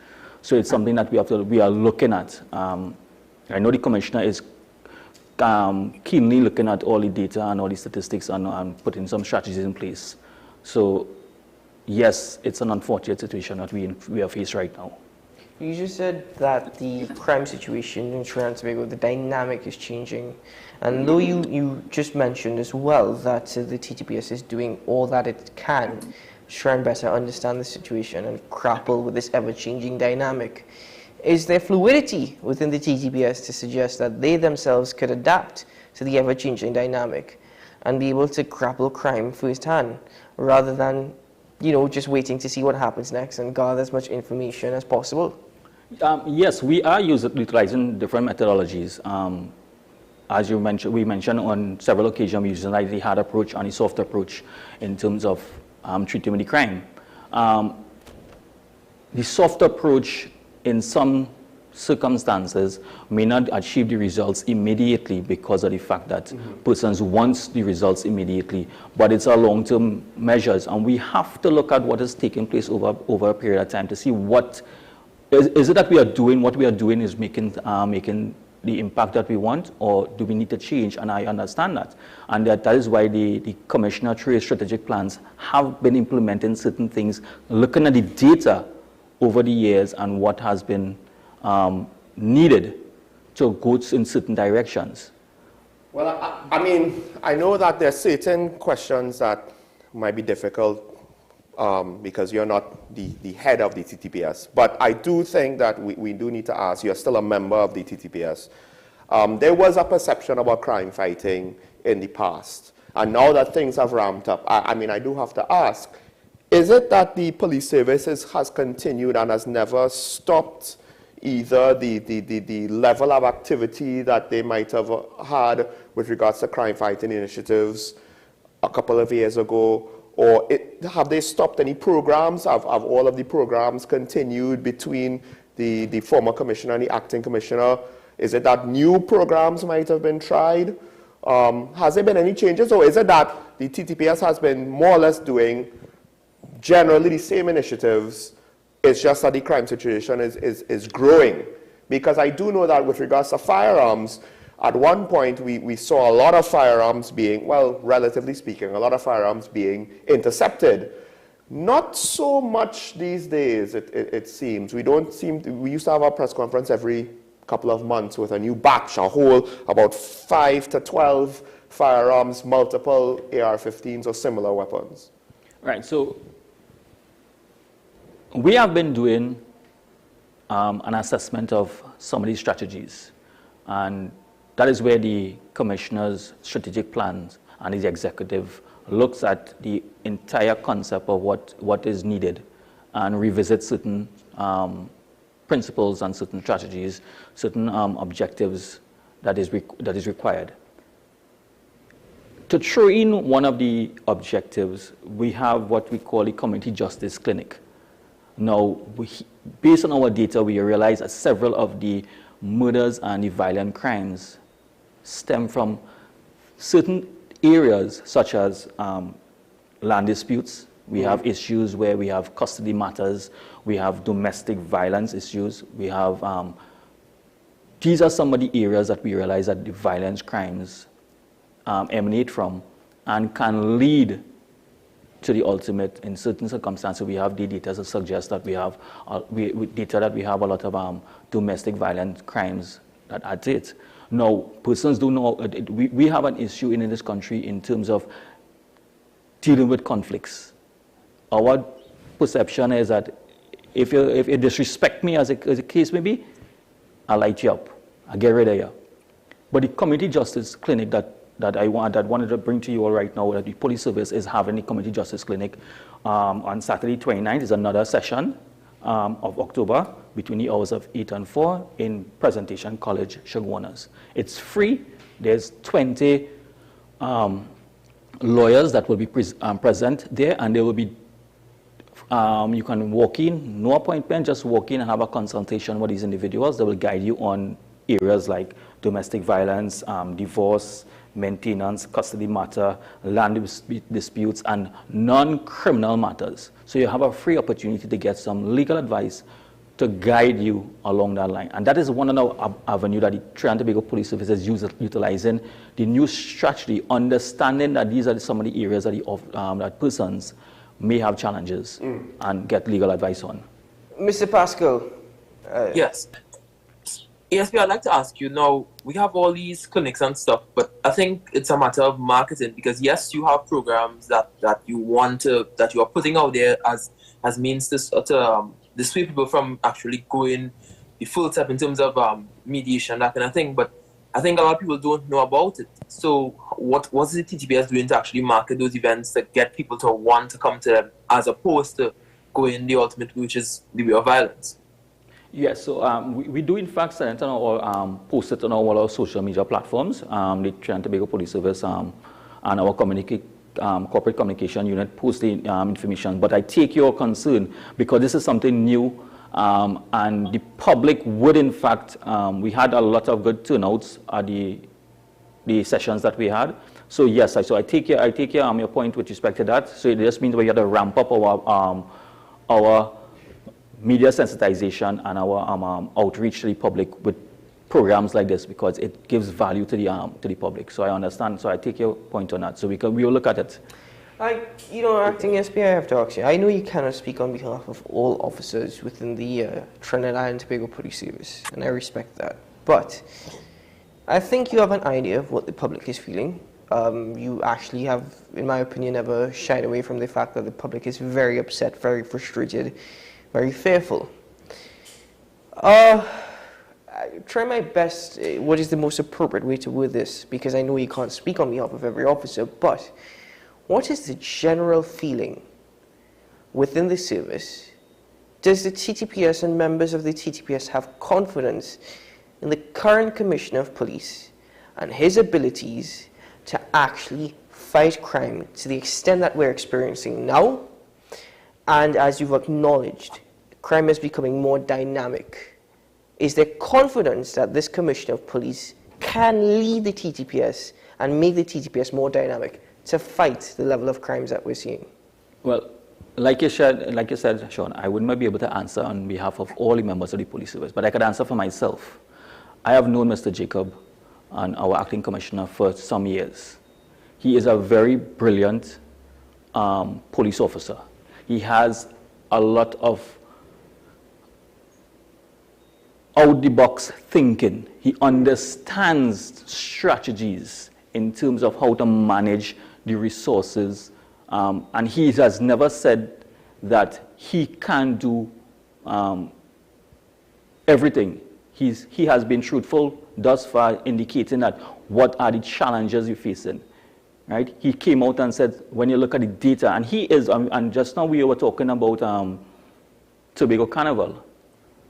So it's something that we are looking at. I know the commissioner is keenly looking at all the data and all the statistics and putting some strategies in place. So yes, it's an unfortunate situation that we are faced right now. You just said that the crime situation in Trinidad and Tobago, the dynamic is changing. And though you just mentioned as well that the TTPS is doing all that it can to try and better understand the situation and grapple with this ever-changing dynamic, is there fluidity within the TTPS to suggest that they themselves could adapt to the ever-changing dynamic and be able to grapple crime firsthand, rather than, just waiting to see what happens next and gather as much information as possible? Yes, we are utilizing different methodologies. As we mentioned on several occasions, we're using the hard approach and the soft approach in terms of treating with the crime. The soft approach in some circumstances may not achieve the results immediately because of the fact that persons want the results immediately, but it's a long-term measures, and we have to look at what is taking place over a period of time to see what is it that we are doing, what we are doing is making the impact that we want, or do we need to change? And I understand that. And that is why the Commissioner through his strategic plans have been implementing certain things, looking at the data over the years and what has been needed to go in certain directions. Well, I mean, I know that there are certain questions that might be difficult because you're not the head of the TTPS. But I do think that we do need to ask, you're still a member of the TTPS. There was a perception about crime fighting in the past. And now that things have ramped up, I mean, I do have to ask, is it that the police services has continued and has never stopped either the level of activity that they might have had with regards to crime fighting initiatives a couple of years ago, or have they stopped any programs? Have all of the programs continued between the former commissioner and the acting commissioner? Is it that new programs might have been tried? Has there been any changes, or is it that the TTPS has been more or less doing generally the same initiatives? It's just that the crime situation is growing? Because I do know that with regards to firearms, at one point we saw a lot of firearms being, well, relatively speaking, a lot of firearms being intercepted. Not so much these days, it seems. We used to have a press conference every couple of months with a new batch, about 5 to 12 firearms, multiple AR-15s or similar weapons. Right, so we have been doing an assessment of some of these strategies, and that is where the commissioner's strategic plans and his executive looks at the entire concept of what is needed and revisit certain principles and certain strategies, certain objectives that is required. To throw in one of the objectives, we have what we call a community justice clinic. Now, based on our data, we realize that several of the murders and the violent crimes stem from certain areas such as land disputes. We have issues where we have custody matters, we have domestic violence issues, we have, these are some of the areas that we realize that the violence crimes emanate from and can lead to the ultimate. In certain circumstances, we have the data to suggest that we have a lot of domestic violent crimes that add to it. Now, persons do know, we have an issue in this country in terms of dealing with conflicts. Our perception is that if you disrespect me as a case may be, I'll light you up, I'll get rid of you. But the community justice clinic that I wanted to bring to you all right now, that the police service is having a community justice clinic on Saturday 29th is another session of October between the hours of 8 and 4 in Presentation College, Chaguanas. It's free. There's 20 lawyers that will be present there, and there will be, you can walk in, no appointment, just walk in and have a consultation with these individuals. They will guide you on areas like domestic violence, divorce, maintenance, custody matter, land disputes, and non-criminal matters. So you have a free opportunity to get some legal advice to guide you along that line. And that is one of the avenues that the Trinidad and Tobago Police Service is utilizing the new strategy, understanding that these are some of the areas that persons may have challenges and get legal advice on. Mr. Pascal. Yes. ESP, I'd like to ask you now, we have all these clinics and stuff, but I think it's a matter of marketing, because yes, you have programs that you are putting out there as means to dissuade people from actually going the full step in terms of mediation, that kind of thing, but I think a lot of people don't know about it. So what's the TTPS doing to actually market those events to get people to want to come to them, as opposed to going the ultimate, which is the way of violence? Yes, so we do in fact send it on our, post it on all our social media platforms, the Trinidad and Tobago Police Service and our community corporate communication unit post the information. But I take your concern because this is something new, and the public would, in fact, we had a lot of good turnouts at the sessions that we had. So yes, I take your point with respect to that. So it just means we have to ramp up our media sensitization and our outreach to the public with programs like this, because it gives value to the public. So I understand. So I take your point on that. So we will look at it. Acting SP, I have to ask you. I know you cannot speak on behalf of all officers within the Trinidad and Tobago Police Service, and I respect that. But I think you have an idea of what the public is feeling. You actually have, in my opinion, never shied away from the fact that the public is very upset, very frustrated, very fearful. I try my best, what is the most appropriate way to word this, because I know you can't speak on behalf of every officer, but what is the general feeling within the service? Does the TTPS and members of the TTPS have confidence in the current Commissioner of Police and his abilities to actually fight crime to the extent that we're experiencing now? And as you've acknowledged, crime is becoming more dynamic. Is there confidence that this Commissioner of Police can lead the TTPS and make the TTPS more dynamic to fight the level of crimes that we're seeing? Well, like you said, Sean, I would not be able to answer on behalf of all the members of the police service, but I could answer for myself. I have known Mr. Jacob and our acting commissioner for some years. He is a very brilliant police officer. He has a lot of out-the-box thinking. He understands strategies in terms of how to manage the resources, and he has never said that he can do everything. He has been truthful thus far, indicating that what are the challenges you're facing, right? He came out and said, when you look at the data, and he is, and just now we were talking about Tobago Carnival,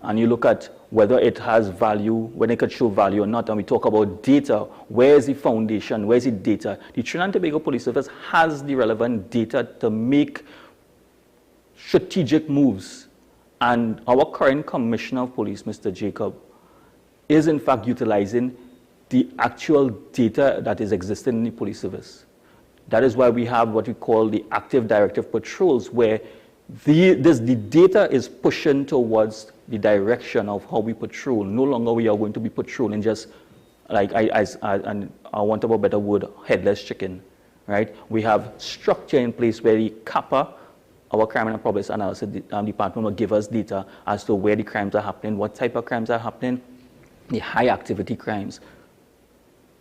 and you look at whether it has value, when it could show value or not, and we talk about data, where is the foundation, where is the data? The Trinidad and Tobago Police Service has the relevant data to make strategic moves, and our current Commissioner of Police, Mr. Jacob, is in fact utilizing the actual data that is existing in the police service. That is why we have what we call the active directive patrols, where the data is pushing towards the direction of how we patrol. No longer we are going to be patrolling just like, and I want a better word, headless chicken, right? We have structure in place where the CAPA, our Crime and Progress Analysis Department, will give us data as to where the crimes are happening, what type of crimes are happening, the high activity crimes,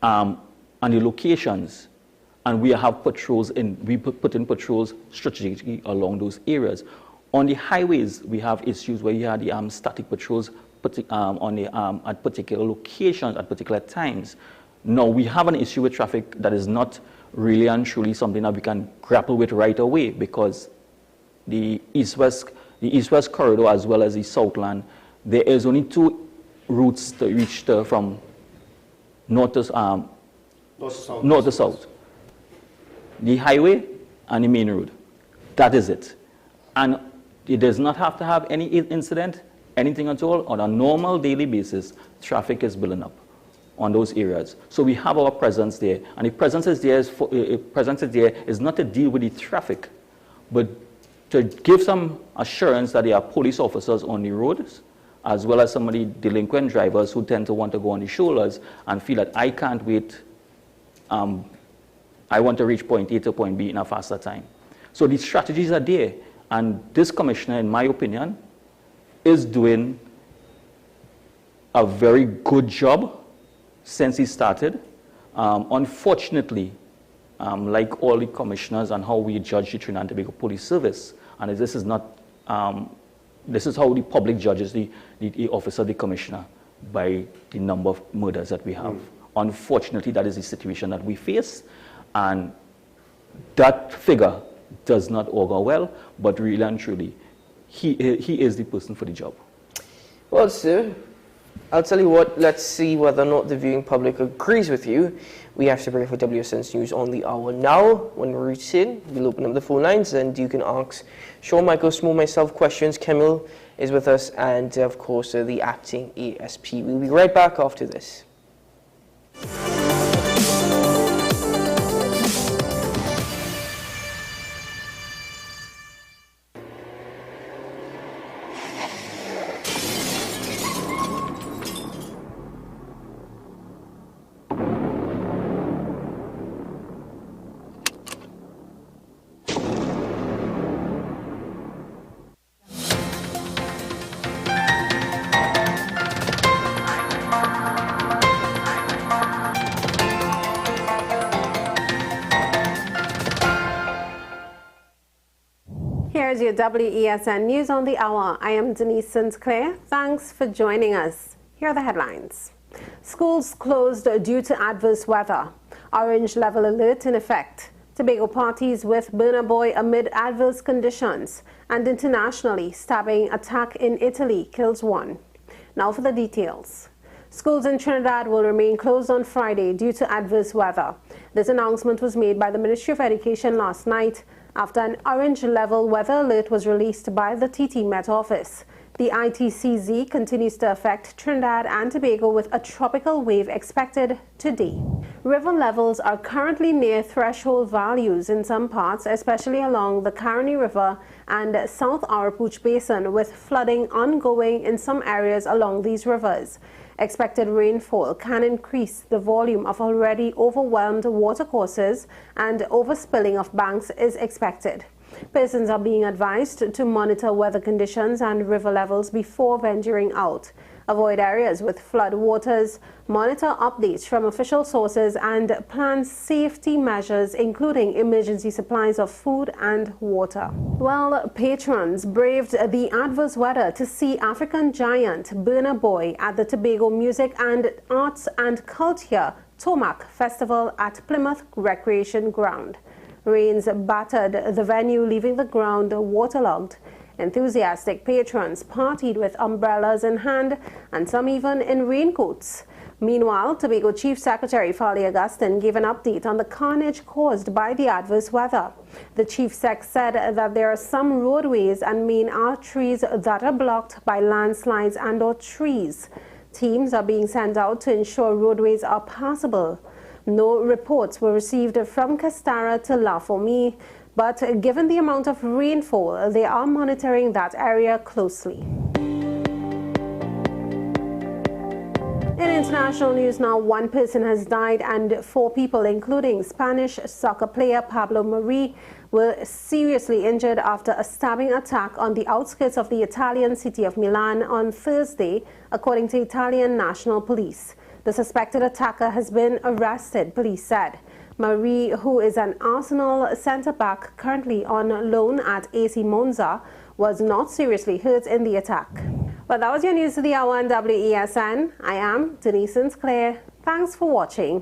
and the locations. And we have patrols we put in patrols strategically along those areas. On the highways, we have issues where you have the static patrols at particular locations at particular times. Now, we have an issue with traffic that is not really and truly something that we can grapple with right away, because the east-west corridor as well as the Southland, there is only two routes to reach from north to south. The highway and the main road. That is it. And it does not have to have any incident, anything at all. On a normal daily basis, traffic is building up on those areas. So we have our presence there. And the presence is there is not to deal with the traffic, but to give some assurance that there are police officers on the roads, as well as some of the delinquent drivers who tend to want to go on the shoulders and feel that I can't wait, I want to reach point A to point B in a faster time. So these strategies are there, and this commissioner, in my opinion, is doing a very good job since he started. Unfortunately, like all the commissioners and how we judge the Trinidad and Tobago Police Service, and this is not, this is how the public judges the officer, the commissioner, by the number of murders that we have. Unfortunately, that is the situation that we face, and that figure does not augur well, but really and truly, he is the person for the job. Well, sir, I'll tell you what, let's see whether or not the viewing public agrees with you. We have to bring for WSN's News on the Hour now. When we return, we'll open up the phone lines and you can ask Sean, Michael, Smo, myself questions. Camille is with us and, of course, the acting ASP. We'll be right back after this. Here's your WESN News on the Hour. I am Denise Sinclair. Thanks for joining us. Here are the headlines. Schools closed due to adverse weather. Orange level alert in effect. Tobago parties with burner boy amid adverse conditions. And internationally, stabbing attack in Italy kills one. Now for the details. Schools in Trinidad will remain closed on Friday due to adverse weather. This announcement was made by the Ministry of Education last night after an orange level weather alert was released by the TT Met Office. The ITCZ continues to affect Trinidad and Tobago with a tropical wave expected today. River levels are currently near threshold values in some parts, especially along the Caroni River and South Arapooch Basin, with flooding ongoing in some areas along these rivers. Expected rainfall can increase the volume of already overwhelmed watercourses and overspilling of banks is expected. Persons are being advised to monitor weather conditions and river levels before venturing out. Avoid areas with flood waters, monitor updates from official sources, and plan safety measures, including emergency supplies of food and water. Well, patrons braved the adverse weather to see African giant Burna Boy at the Tobago Music and Arts and Culture Tomac Festival at Plymouth Recreation Ground. Rains battered the venue, leaving the ground waterlogged. Enthusiastic patrons partied with umbrellas in hand and some even in raincoats. Meanwhile, Tobago Chief Secretary Farley Augustine gave an update on the carnage caused by the adverse weather. The Chief Sec said that there are some roadways and main arteries that are blocked by landslides and/or trees. Teams are being sent out to ensure roadways are passable. No reports were received from Castara to La Fourmi, but given the amount of rainfall, they are monitoring that area closely. In international news now, one person has died and 4 people, including Spanish soccer player Pablo Mari, were seriously injured after a stabbing attack on the outskirts of the Italian city of Milan on Thursday, according to Italian National Police. The suspected attacker has been arrested, police said. Marie, who is an Arsenal centre-back currently on loan at AC Monza, was not seriously hurt in the attack. Well, that was your news of the hour on WESN. I am Denise Sinclair. Thanks for watching.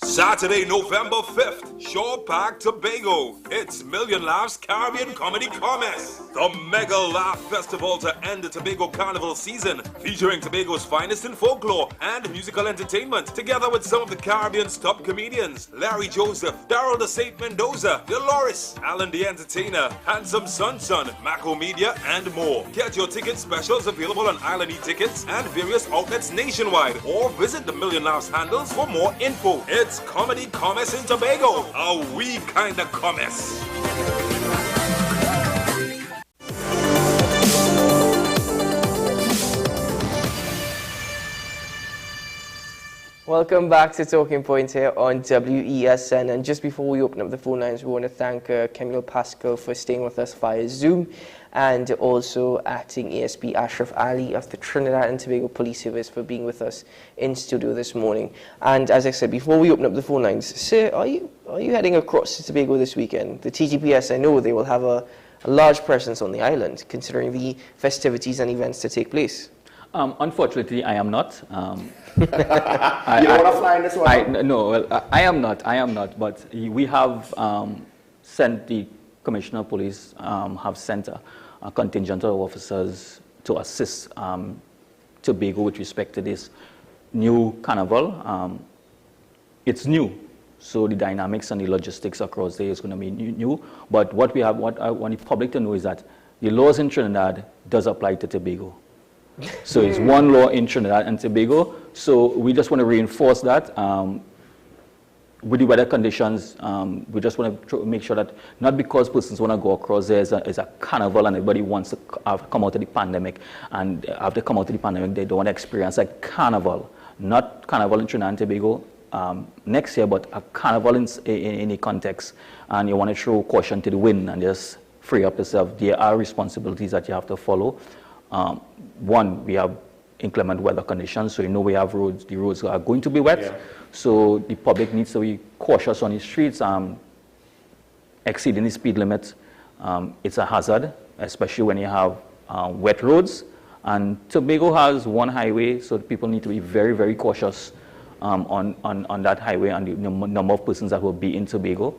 Saturday, November 5th, Shore Park, Tobago. It's Million Laughs Caribbean Comedy Commerce, the mega laugh festival to end the Tobago Carnival season, featuring Tobago's finest in folklore and musical entertainment, together with some of the Caribbean's top comedians, Larry Joseph, Daryl the Saint Mendoza, Dolores, Alan the Entertainer, Handsome Sun, Mako Media, and more. Get your ticket specials available on Island E-Tickets and various outlets nationwide, or visit the Million Laughs handles for more info. It's Comedy Commerce in Tobago, a wee kind of commerce. Welcome back to Talking Point here on WESN. And just before we open up the phone lines, we want to thank Camille Pascal for staying with us via Zoom, and also acting ASP Ashraf Ali of the Trinidad and Tobago Police Service for being with us in studio this morning. And as I said, before we open up the phone lines, sir, are you heading across to Tobago this weekend? The TGPS, I know they will have a large presence on the island, considering the festivities and events to take place. Unfortunately, I am not. You don't want to fly in this one? No, well, I am not. But we have sent the Commissioner of Police, have sent a contingent of officers to assist Tobago with respect to this new carnival. It's new, so the dynamics and the logistics across there is going to be new. But what I want the public to know is that the laws in Trinidad does apply to Tobago. So it's one law in Trinidad and Tobago. So we just want to reinforce that. With the weather conditions, we just want to make sure that not because persons want to go across there is a carnival and everybody wants to come out of the pandemic, and after come out of the pandemic they don't want to experience a carnival. Not carnival in Trinidad and Tobago next year, but a carnival in any context. And you want to throw caution to the wind and just free up yourself. There are responsibilities that you have to follow. One, we have inclement weather conditions, so we have roads, the roads are going to be wet. Yeah. So the public needs to be cautious on the streets. Exceeding the speed limit, it's a hazard, especially when you have wet roads. And Tobago has one highway, so people need to be very, very cautious on that highway and the number of persons that will be in Tobago.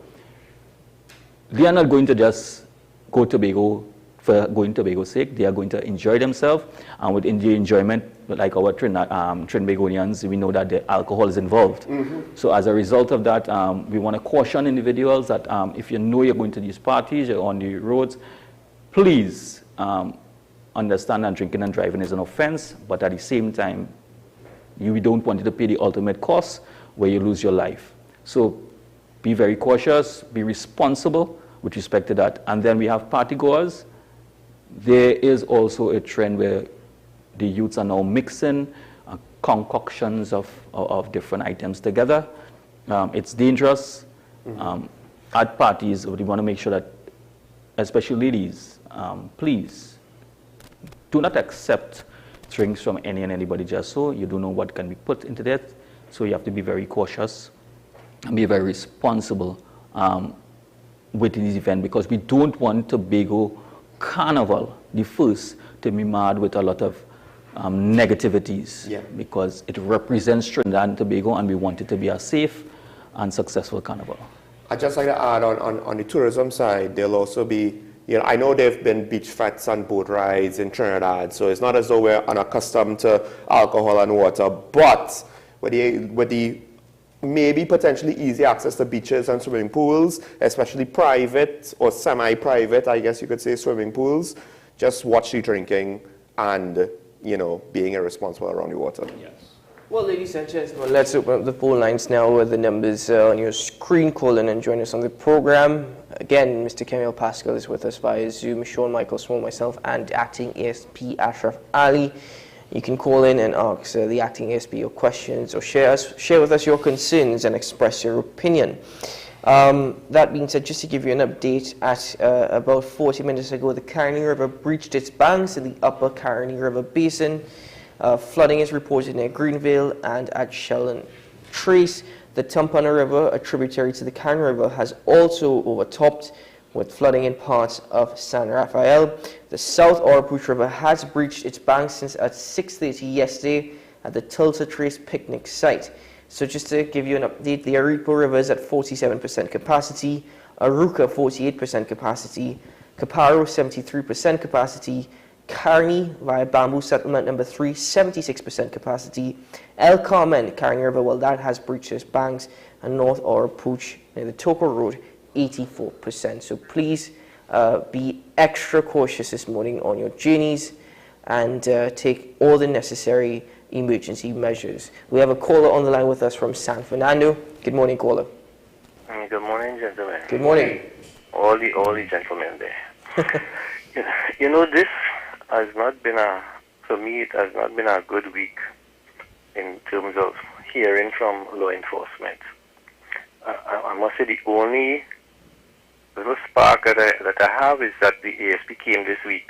They are not going to just go Tobago for going Tobago's sake. They are going to enjoy themselves, and within the enjoyment, like our Trinbagonians, we know that the alcohol is involved. So as a result of that, we want to caution individuals that if you know you're going to these parties, you're on the roads, please understand that drinking and driving is an offense, but at the same time, you don't want to pay the ultimate cost where you lose your life. So be very cautious, be responsible with respect to that. And then we have party goers. There is also a trend where the youths are now mixing concoctions of different items together. It's dangerous. At parties, we want to make sure that, especially ladies, please do not accept drinks from any and anybody just so. You don't know what can be put into that. So you have to be very cautious and be very responsible with this event, because we don't want Tobago Carnival, the first, to be marred with a lot of negativities, because it represents Trinidad and Tobago, and we want it to be a safe and successful carnival. I'd just like to add on the tourism side, there'll also be, I know there have been beach fetes and boat rides in Trinidad, so it's not as though we're unaccustomed to alcohol and water, but with the maybe potentially easy access to beaches and swimming pools, especially private or semi-private, I guess you could say, swimming pools, just watch the drinking and, being irresponsible around the water. Yes. Well, ladies and gentlemen, let's open up the phone lines now with the numbers on your screen. Call in and join us on the program. Again, Mr. Camille Pascal is with us via Zoom, Sean Michael Small, myself, and Acting ASP Ashraf Ali. You can call in and ask the Acting ASP your questions, or share with us your concerns and express your opinion. That being said, just to give you an update, at about 40 minutes ago, the Caroni River breached its banks in the upper Caroni River Basin. Flooding is reported near Greenville and at Sheldon Trace. The Tumpana River, a tributary to the Caroni River, has also overtopped, with flooding in parts of San Rafael. The South Oropouche River has breached its banks since at 6:30 yesterday at the Tulsa Trace picnic site. So just to give you an update, the Aripo River is at 47% capacity, Aruca 48% capacity, Caparo 73% capacity, Caroni via Bamboo Settlement number 3, 76% capacity, El Carmen, Caroni River, well, that has breached its banks, and North Oropouche near the Toco Road, 84%. So please be extra cautious this morning on your journeys and take all the necessary emergency measures. We have a caller on the line with us from San Fernando. Good morning, caller. Good morning, gentlemen. Good morning. All the gentlemen there. This has not been for me, it has not been a good week in terms of hearing from law enforcement. I must say the only little spark that I have is that the ASP came this week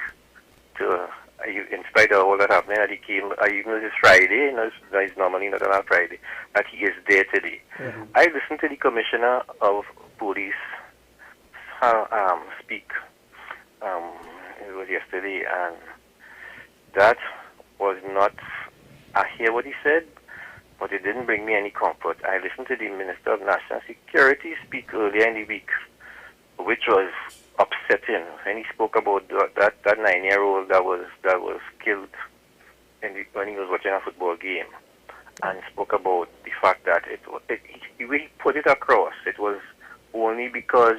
to, in spite of all that happening, that he came, even though it's Friday, it's normally not on a Friday, that he is there today. I listened to the Commissioner of Police speak, it was yesterday, and that was not, I hear what he said, but it didn't bring me any comfort. I listened to the Minister of National Security speak earlier in the week, which was upsetting. And he spoke about that 9-year-old that was killed when he was watching a football game, and spoke about the fact that he really put it across. It was only because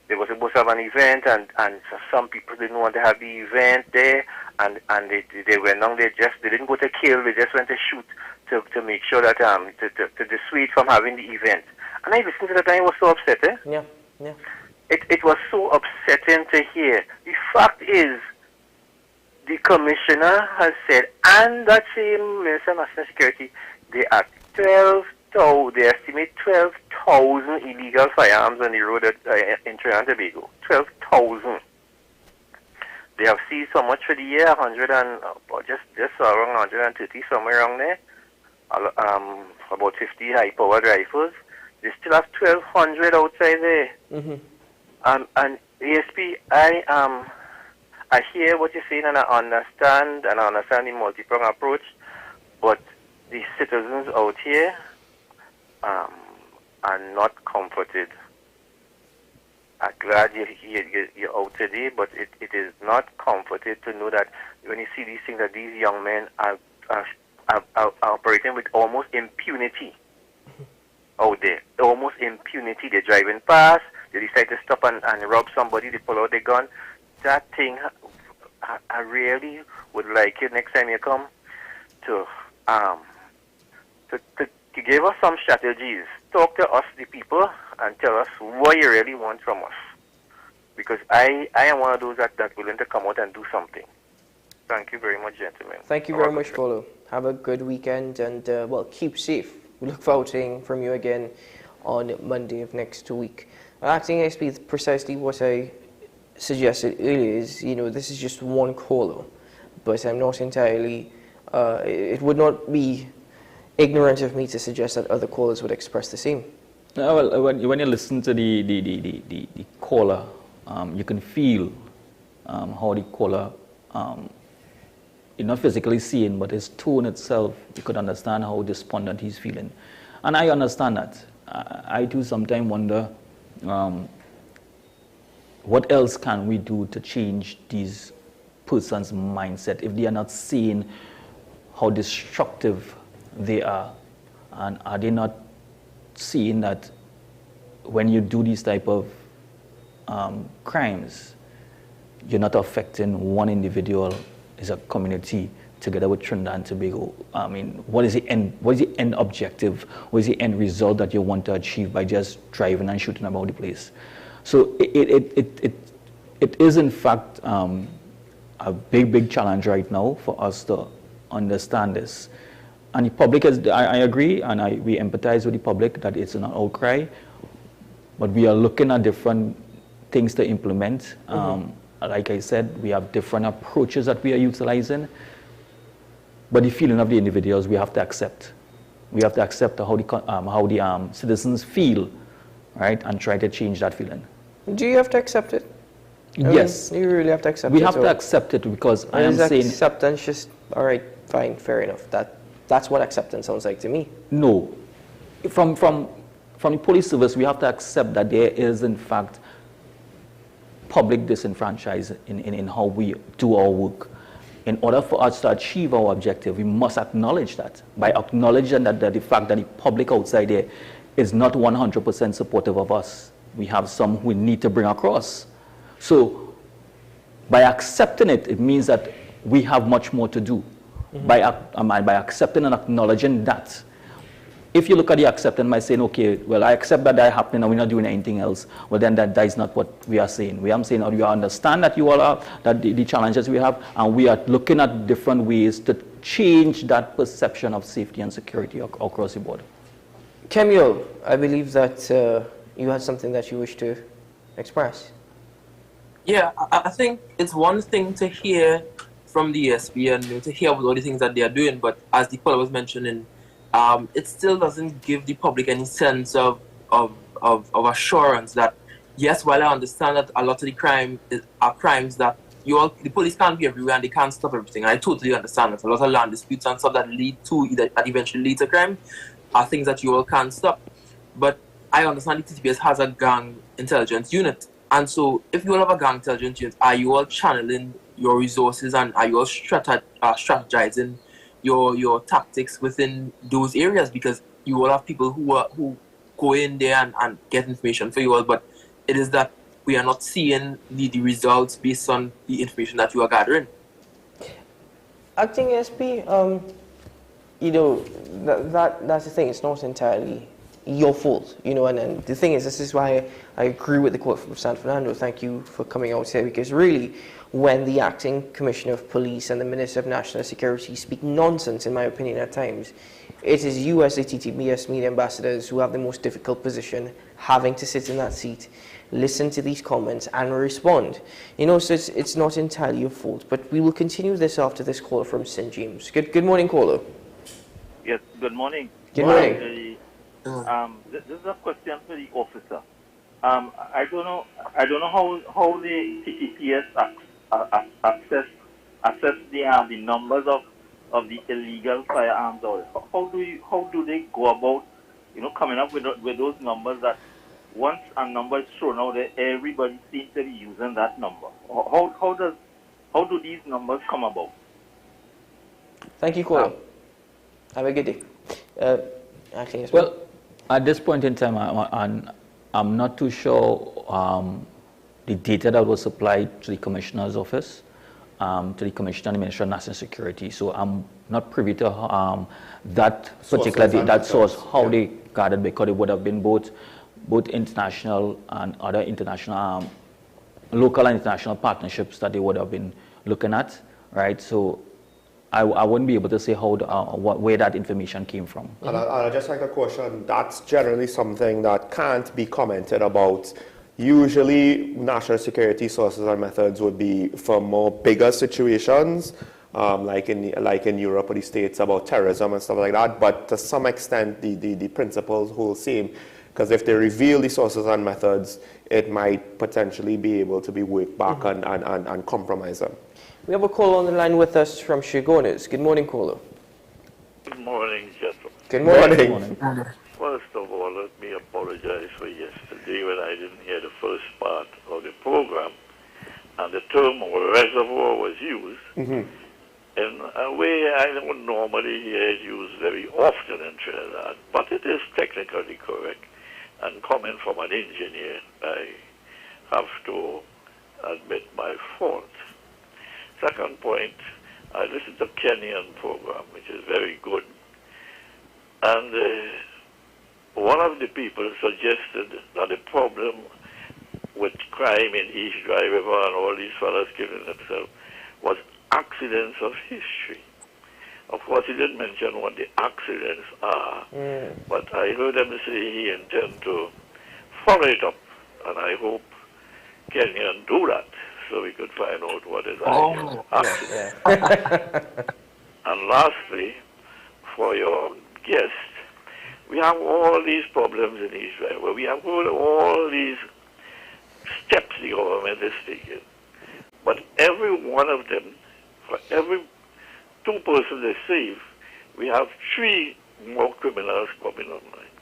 they were supposed to have an event, and some people didn't want to have the event there, and they went on. They didn't go to kill. They just went to shoot to make sure that to dissuade from having the event. And I listened to that, and I was so upset. Yeah. It was so upsetting to hear. The fact is, the commissioner has said, and that same Minister of National Security, they estimate 12,000 illegal firearms on the road in Trinidad and Tobago. 12,000. They have seized so much for the year, 100 and just around 130, somewhere around there. About 50 high-powered rifles. They still have 1,200 outside there. Mm-hmm. And ASP, I hear what you're saying, and I understand the multi-pronged approach, but the citizens out here are not comforted. I'm glad you're out today, but it is not comforted to know that when you see these things, that these young men are operating with almost impunity out there. Almost impunity. They're driving past, they decide to stop and rob somebody, they pull out their gun. That thing, I really would like you next time you come to give us some strategies. Talk to us, the people, and tell us what you really want from us. Because I am one of those that willing to come out and do something. Thank you very much, gentlemen. Thank you very much, Polo. Have a good weekend, and keep safe. We look forward to hearing from you again on Monday of next week. Acting ASP, precisely what I suggested earlier is, this is just one caller, but I'm not entirely, it would not be ignorant of me to suggest that other callers would express the same. Well, when you listen to the caller, you can feel how the caller, you're not physically seeing, but his tone itself, you could understand how despondent he's feeling. And I understand that. I too sometimes wonder, what else can we do to change these person's mindset if they are not seeing how destructive they are? And are they not seeing that when you do these type of crimes, you're not affecting one individual, it's a community together with Trinidad and Tobago? I mean, what is the end objective? What is the end result that you want to achieve by just driving and shooting about the place? So it is in fact a big challenge right now for us to understand this. And the public is, I agree, and we empathize with the public that it's an outcry, but we are looking at different things to implement. Like I said, we have different approaches that we are utilizing, but the feeling of the individuals we have to accept. We have to accept how the citizens feel, right, and try to change that feeling. Do you have to accept it? Yes. You really have to accept it? We have to accept it because I am saying... acceptance just, all right, fine, fair enough. That's what acceptance sounds like to me. No. From the police service, we have to accept that there is, in fact, public disenfranchisement in how we do our work. In order for us to achieve our objective, we must acknowledge that. By acknowledging that the fact that the public outside there is not 100% supportive of us, we have some who we need to bring across. So by accepting it, it means that we have much more to do. By accepting and acknowledging that. If you look at the acceptance by saying, okay, well, I accept that happening and we're not doing anything else, well, then that is not what we are saying. We are saying, we understand that you all are, that the challenges we have, and we are looking at different ways to change that perception of safety and security across the board. Kemuel, I believe that you had something that you wish to express. Yeah, I think it's one thing to hear from the ESP and to hear about all the things that they are doing, but as the caller was mentioning, it still doesn't give the public any sense of assurance that, yes, while I understand that a lot of the crime are crimes that the police can't be everywhere and they can't stop everything. And I totally understand that a lot of land disputes and stuff that eventually lead to crime are things that you all can't stop. But I understand the TTPS has a gang intelligence unit. And so if you all have a gang intelligence unit, are you all channeling your resources and are you all strategizing your tactics within those areas? Because you all have people who go in there and get information for you all, but it is that we are not seeing the results based on the information that you are gathering. Acting SP, you know, that's the thing. It's not entirely your fault, you know. And the thing is, this is why I agree with the quote from San Fernando. Thank you for coming out here, because really, when the acting commissioner of police and the minister of national security speak nonsense, in my opinion, at times, it is you as the TTPS media ambassadors who have the most difficult position, having to sit in that seat, listen to these comments and respond. You know, so it's not entirely your fault. But we will continue this after this caller from St. James. Good morning, caller. Yes, good morning. Good morning. This is a question for the officer. I don't know how the TTPS assess the numbers of the illegal firearms. Or how do they go about, you know, coming up with those numbers that once a number is thrown out there, everybody seems to be using that number? How do these numbers come about? Thank you, caller. Have a good day. Well, at this point in time, I'm not too sure the data that was supplied to the Commissioner's office, to the Commissioner and the Minister of National Security. So I'm not privy to that particular that source, how they gathered, because it would have been both international and other international, local and international partnerships that they would have been looking at, right? So I wouldn't be able to say where that information came from. And I'd just like to caution, that's generally something that can't be commented about. Usually, national security sources and methods would be for more bigger situations, like in Europe or the States about terrorism and stuff like that. But to some extent, the principles hold same, because if they reveal the sources and methods, it might potentially be able to be worked back and compromise them. We have a caller on the line with us from Shigonas. Good morning, caller. Good morning, gentlemen. Good morning. Good morning. First of all, let me apologize for yesterday when I didn't hear the first part of the program and the term reservoir was used in a way I don't normally hear it used very often in Trinidad, but it is technically correct. And coming from an engineer, I have to admit my fault. Second point, I listened to Kenyan program, which is very good. And one of the people suggested that the problem with crime in East Dry River and all these fellas killing themselves was accidents of history. Of course, he didn't mention what the accidents are, but I heard him say he intends to follow it up, and I hope Kenyan do that, so we could find out what is actual accident. And lastly, for your guest, we have all these problems in Israel. We have all these steps the government is taking. But every one of them, for every 2 persons they save, we have 3 more criminals coming online.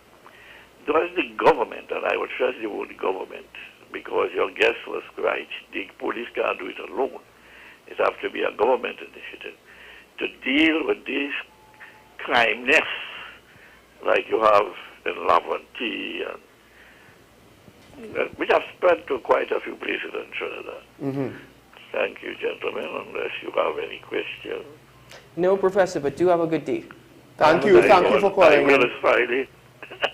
Does the government, and I would stress the word government, because your guest was right, the police can't do it alone. It has to be a government initiative to deal with these crime nests like you have in Laventille, and which have spread to quite a few places in Trinidad. Thank you, gentlemen, unless you have any questions. No, Professor, but do have a good day. Thank you for calling in. Friday.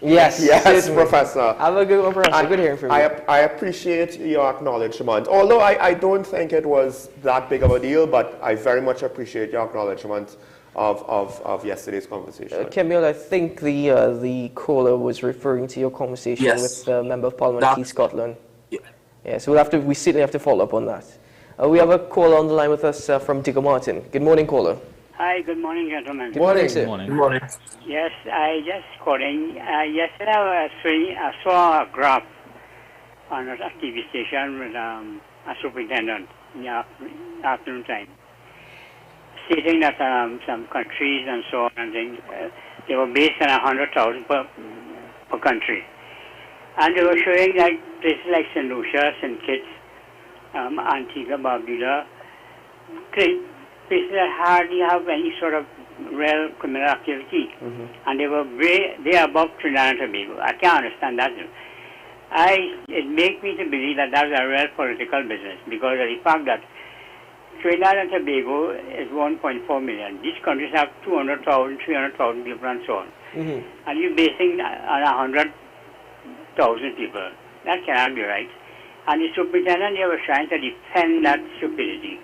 Yes, Professor. Have a good one, Professor. Good hearing from you. I appreciate your acknowledgement. Although I don't think it was that big of a deal, but I very much appreciate your acknowledgement of yesterday's conversation. Camille, I think the caller was referring to your conversation with the Member of Parliament, Keith Scotland. Yeah, so we certainly have to follow up on that. We have a caller on the line with us from Digger Martin. Good morning, caller. Hi, good morning, gentlemen. Good morning, sir. Good morning. Yes, I just calling. Yesterday I saw a graph on a TV station with a superintendent. in the afternoon time, stating that some countries and so on and things, they were based on 100,000 per country. And they were showing like places like St. Lucia, St. Kitts, Antigua, Barbuda, places that hardly have any sort of real criminal activity. And they were way above Trinidad and Tobago. I can't understand that. It makes me to believe that that's a real political business because of the fact that Trinidad and Tobago is 1.4 million. These countries have 200,000, 300,000 people and so on. And you're basing on 100,000 people. That cannot be right. And the superintendent here was trying to defend that stupidity.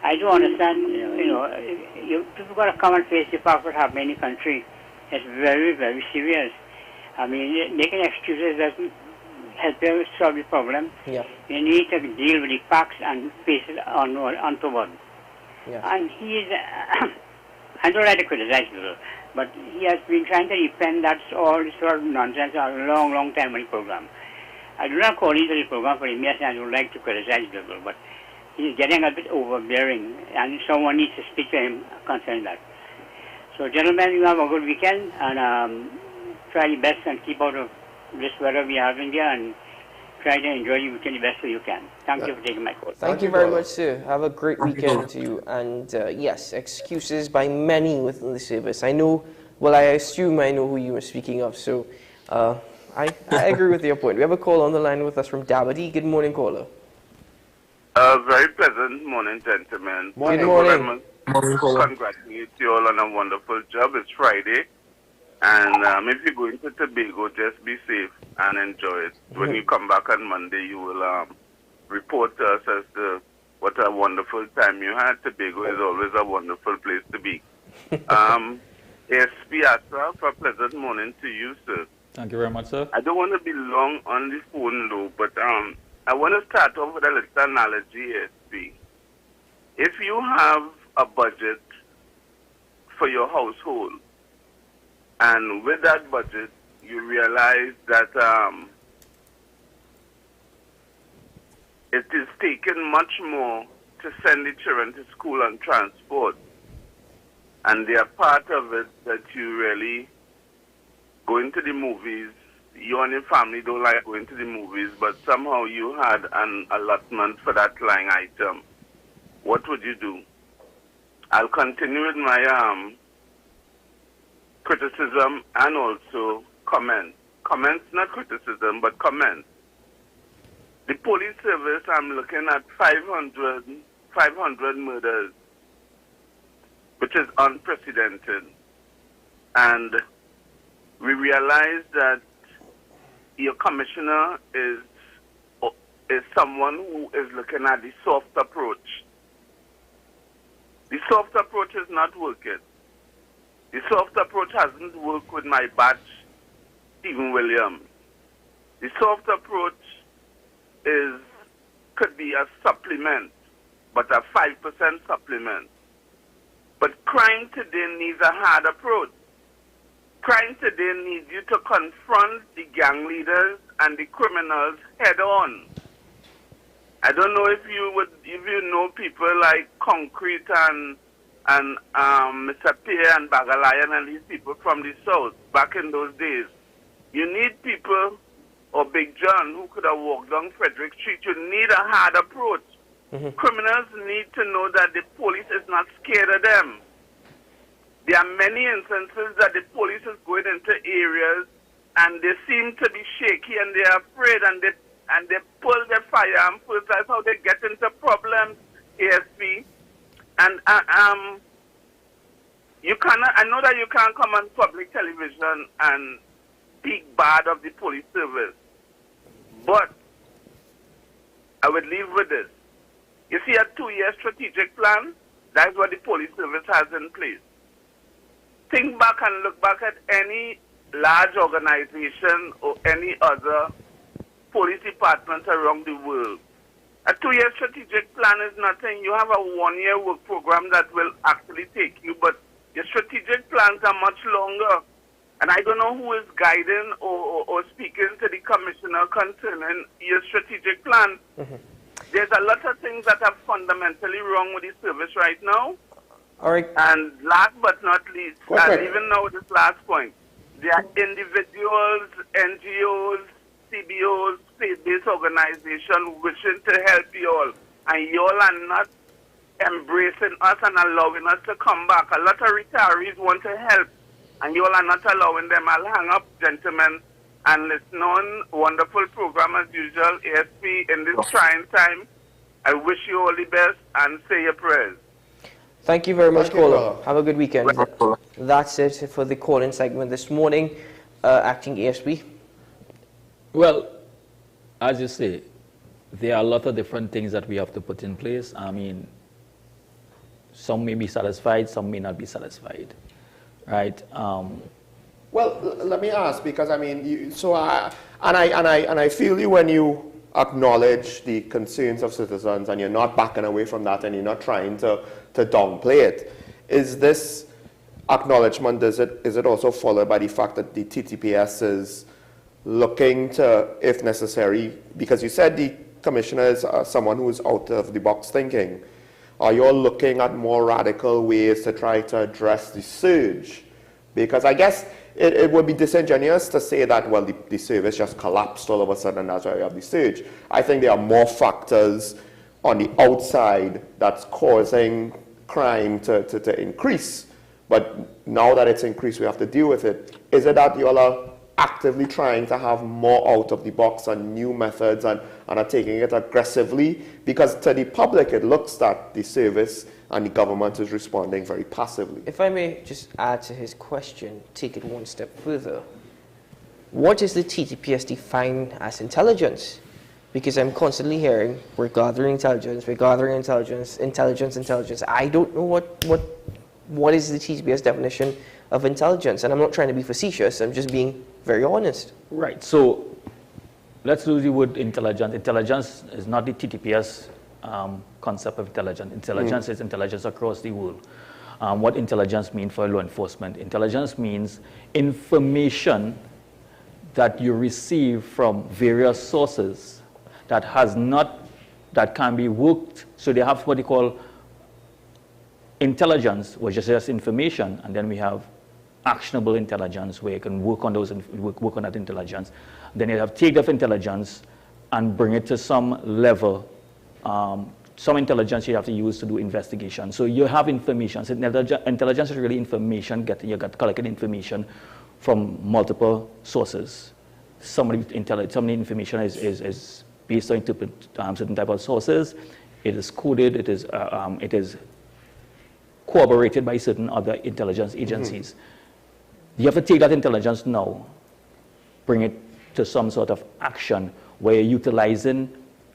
I don't understand, people got to come and face the fact what happened in the country. It's very, very serious. I mean, making excuses doesn't help you solve the problem. Yeah. You need to deal with the facts and face it onward. Yeah. And he is, I don't like to criticize people, but he has been trying to defend that all this sort of nonsense a long, long time on the program. I do not call into the program for him, yes, I don't like to criticize people, but he's getting a bit overbearing, and someone needs to speak to him concerning that. So, gentlemen, you have a good weekend, and try your best and keep out of this weather we have in here, and try to enjoy your weekend the best way you can. Thank you for taking my call. Thank you very much, sir. Have a great weekend to you. And yes, excuses by many within the service. I know, well, I assume I know who you were speaking of, so I agree with your point. We have a call on the line with us from Dabadi. Good morning, caller. Very pleasant morning, gentlemen. Good morning. Congratulate you all on a wonderful job. It's Friday. And if you're going to Tobago, just be safe and enjoy it. When you come back on Monday, you will report to us as to what a wonderful time you had. Tobago is always a wonderful place to be. ASP Asra, for a pleasant morning to you, sir. Thank you very much, sir. I don't want to be long on the phone, though, but I want to start off with a little analogy, ASP. If you have a budget for your household, and with that budget, you realize that it is taking much more to send the children to school and transport. And they are part of it that you really go into the movies. You and your family don't like going to the movies, but somehow you had an allotment for that line item. What would you do? I'll continue with my criticism and also comment. Comments, not criticism, but comments. The police service, I'm looking at 500 murders, which is unprecedented. And we realize that your commissioner is someone who is looking at the soft approach. The soft approach is not working. The soft approach hasn't worked with my batch, Stephen Williams. The soft approach could be a supplement, but a 5% supplement. But crime today needs a hard approach. Crime today needs you to confront the gang leaders and the criminals head on. I don't know if you know people like Concrete and Mr. Pierre and Bagalayan and these people from the south back in those days. You need people, or Big John, who could have walked down Frederick Street. You need a hard approach. Criminals need to know that the police is not scared of them. There are many instances that the police is going into areas and they seem to be shaky and they are afraid and they pull their firearm first. That's how they get into problems, ASP. And you cannot. I know that you can't come on public television and speak bad of the police service, but I would leave with this. You see, a 2-year strategic plan, that's what the police service has in place. Think back and look back at any large organization or any other police department around the world. A 2-year strategic plan is nothing. You have a 1-year work program that will actually take you, but your strategic plans are much longer. And I don't know who is guiding or speaking to the commissioner concerning your strategic plan. there's a lot of things that are fundamentally wrong with the service right now. All right. And last but not least, Okay. and even now this last point, there are individuals, NGOs, CBOs, faith-based organizations wishing to help you all. And you all are not embracing us and allowing us to come back. A lot of retirees want to help, and you all are not allowing them. I'll hang up, gentlemen, and listen on. Wonderful program as usual, ASP, in this trying time. I wish you all the best and say your prayers. Thank you very much, Thank you, caller. brother. Have a good weekend. That's it for the call-in segment this morning. Acting ASP. Well, as you say, there are a lot of different things that we have to put in place. I mean, some may be satisfied, some may not be satisfied, right? Well, let me ask, because I mean, I feel you when you acknowledge the concerns of citizens and you're not backing away from that and you're not trying to downplay it. Is this acknowledgement, is it also followed by the fact that the TTPS is looking to, if necessary, because you said the commissioner is someone who is out of the box thinking, are you all looking at more radical ways to try to address the surge? Because I guess it would be disingenuous to say that, well, the service just collapsed all of a sudden, and that's why we have the surge. I think there are more factors on the outside that's causing crime to increase. But now that it's increased, we have to deal with it. Is it that you all are actively trying to have more out of the box and new methods and are taking it aggressively? Because to the public, it looks that the service and the government is responding very passively. If I may just add to his question, take it one step further. What does the TTPS define as intelligence? Because I'm constantly hearing, we're gathering intelligence, intelligence. I don't know what is the TTPS definition of intelligence, and I'm not trying to be facetious, I'm just being very honest. Right, so let's use the word intelligence. Intelligence is not the TTPS concept of intelligence. Intelligence is intelligence across the world. What intelligence means for law enforcement? Intelligence means information that you receive from various sources that can be worked. So they have what they call intelligence, which is just information, and then we have actionable intelligence, where you can work on that intelligence. Then you have take that intelligence and bring it to some level. Some intelligence you have to use to do investigation. So you have information. So intelligence is really information. You got collected information from multiple sources. Some of the information is based on certain type of sources. It is coded. It is corroborated by certain other intelligence agencies. You have to take that intelligence now, bring it to some sort of action where you're utilizing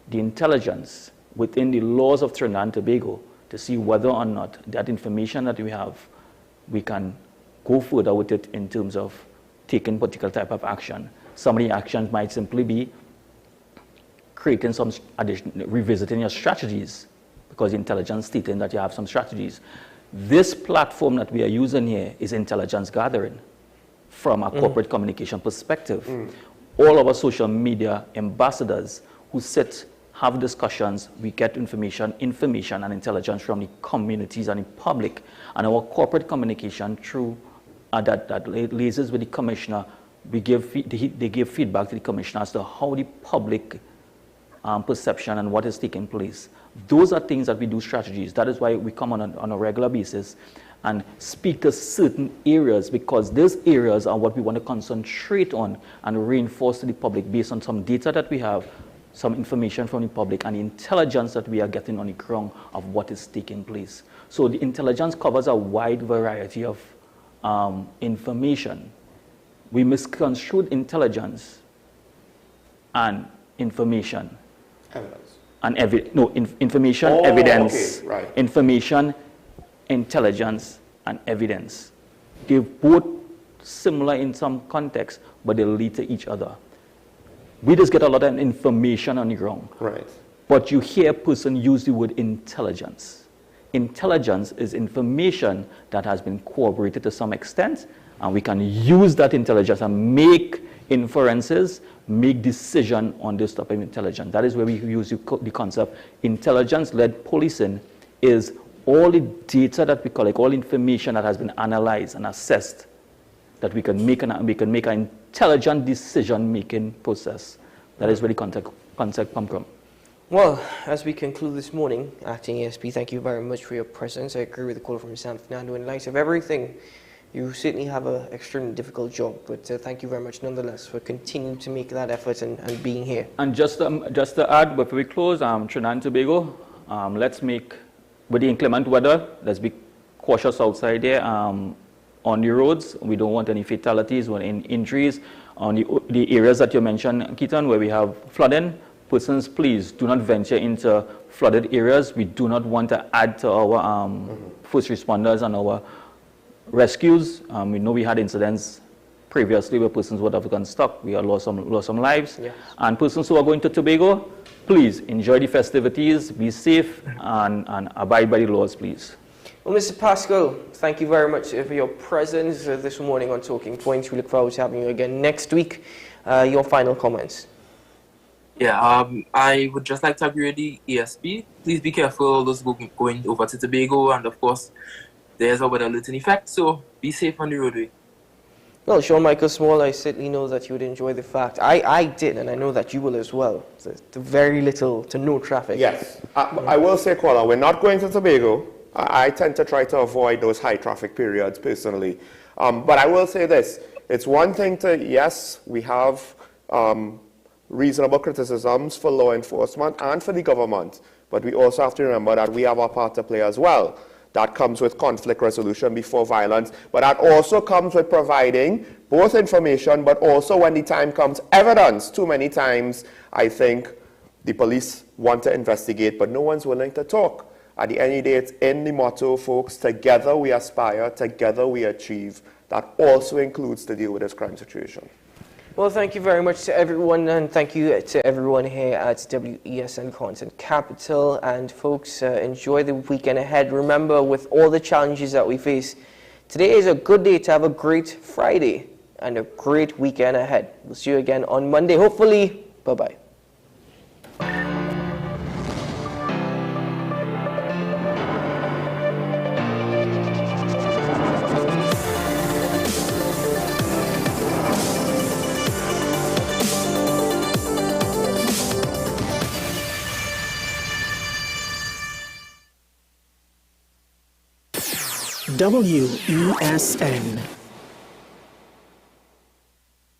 the intelligence within the laws of Trinidad and Tobago to see whether or not that information that we have, we can go further with it in terms of taking particular type of action. Some of the actions might simply be creating some additional, revisiting your strategies, because the intelligence stating that you have some strategies. This platform that we are using here is intelligence gathering from a corporate communication perspective. All of our social media ambassadors who sit, have discussions, we get information and intelligence from the communities and the public. And our corporate communication through that liaises with the commissioner, they give feedback to the commissioner as to how the public perception and what is taking place. Those are things that we do strategies. That is why we come on a regular basis and speak to certain areas, because those areas are what we want to concentrate on and reinforce to the public based on some data that we have, some information from the public, and the intelligence that we are getting on the ground of what is taking place. So the intelligence covers a wide variety of information. We misconstrued intelligence and information. Evidence. Information, evidence. Okay, right. Information, intelligence, and evidence. They're both similar in some context, but they lead to each other. We just get a lot of information on the ground. Right. But you hear a person use the word intelligence. Intelligence is information that has been corroborated to some extent, and we can use that intelligence and make inferences, make decision on this type of intelligence. That is where we use the concept. Intelligence-led policing is all the data that we collect, all information that has been analyzed and assessed, that we can make an intelligent decision-making process. That is where the concept comes from. Well, as we conclude this morning, Acting ASP, thank you very much for your presence. I agree with the call from San Fernando. In light of everything, you certainly have an extremely difficult job, but thank you very much nonetheless for continuing to make that effort and being here. And just to add, before we close, Trinidad and Tobago, let's make, with the inclement weather, let's be cautious outside there on the roads. We don't want any fatalities or any injuries. On the areas that you mentioned, Keaton, where we have flooding, persons, please do not venture into flooded areas. We do not want to add to our first responders and our rescues. We know we had incidents previously where persons would have gotten stuck. We have lost some lives. Yes. And persons who are going to Tobago, please enjoy the festivities, be safe, and abide by the laws, please. Well, Mr. Pascal, thank you very much for your presence this morning on Talking Points. We look forward to having you again next week. Your final comments. Yeah, I would just like to agree with the ESP. Please be careful those going over to Tobago, and of course, there's a weather alert in effect, so be safe on the roadway. Well, Sean Michael Small, I certainly know that you would enjoy the fact. I did, and I know that you will as well. The very little to no traffic. Yes. I will say, Kola, we're not going to Tobago. I tend to try to avoid those high traffic periods personally. But I will say this. It's one thing to, yes, we have reasonable criticisms for law enforcement and for the government, but we also have to remember that we have our part to play as well. That comes with conflict resolution before violence, but that also comes with providing both information, but also when the time comes, evidence. Too many times, I think the police want to investigate, but no one's willing to talk. At the end of the day, it's in the motto, folks, together we aspire, together we achieve. That also includes to deal with this crime situation. Well, thank you very much to everyone, and thank you to everyone here at WESN Content Capital. And folks, enjoy the weekend ahead. Remember, with all the challenges that we face, today is a good day to have a great Friday and a great weekend ahead. We'll see you again on Monday, hopefully. Bye-bye. WESN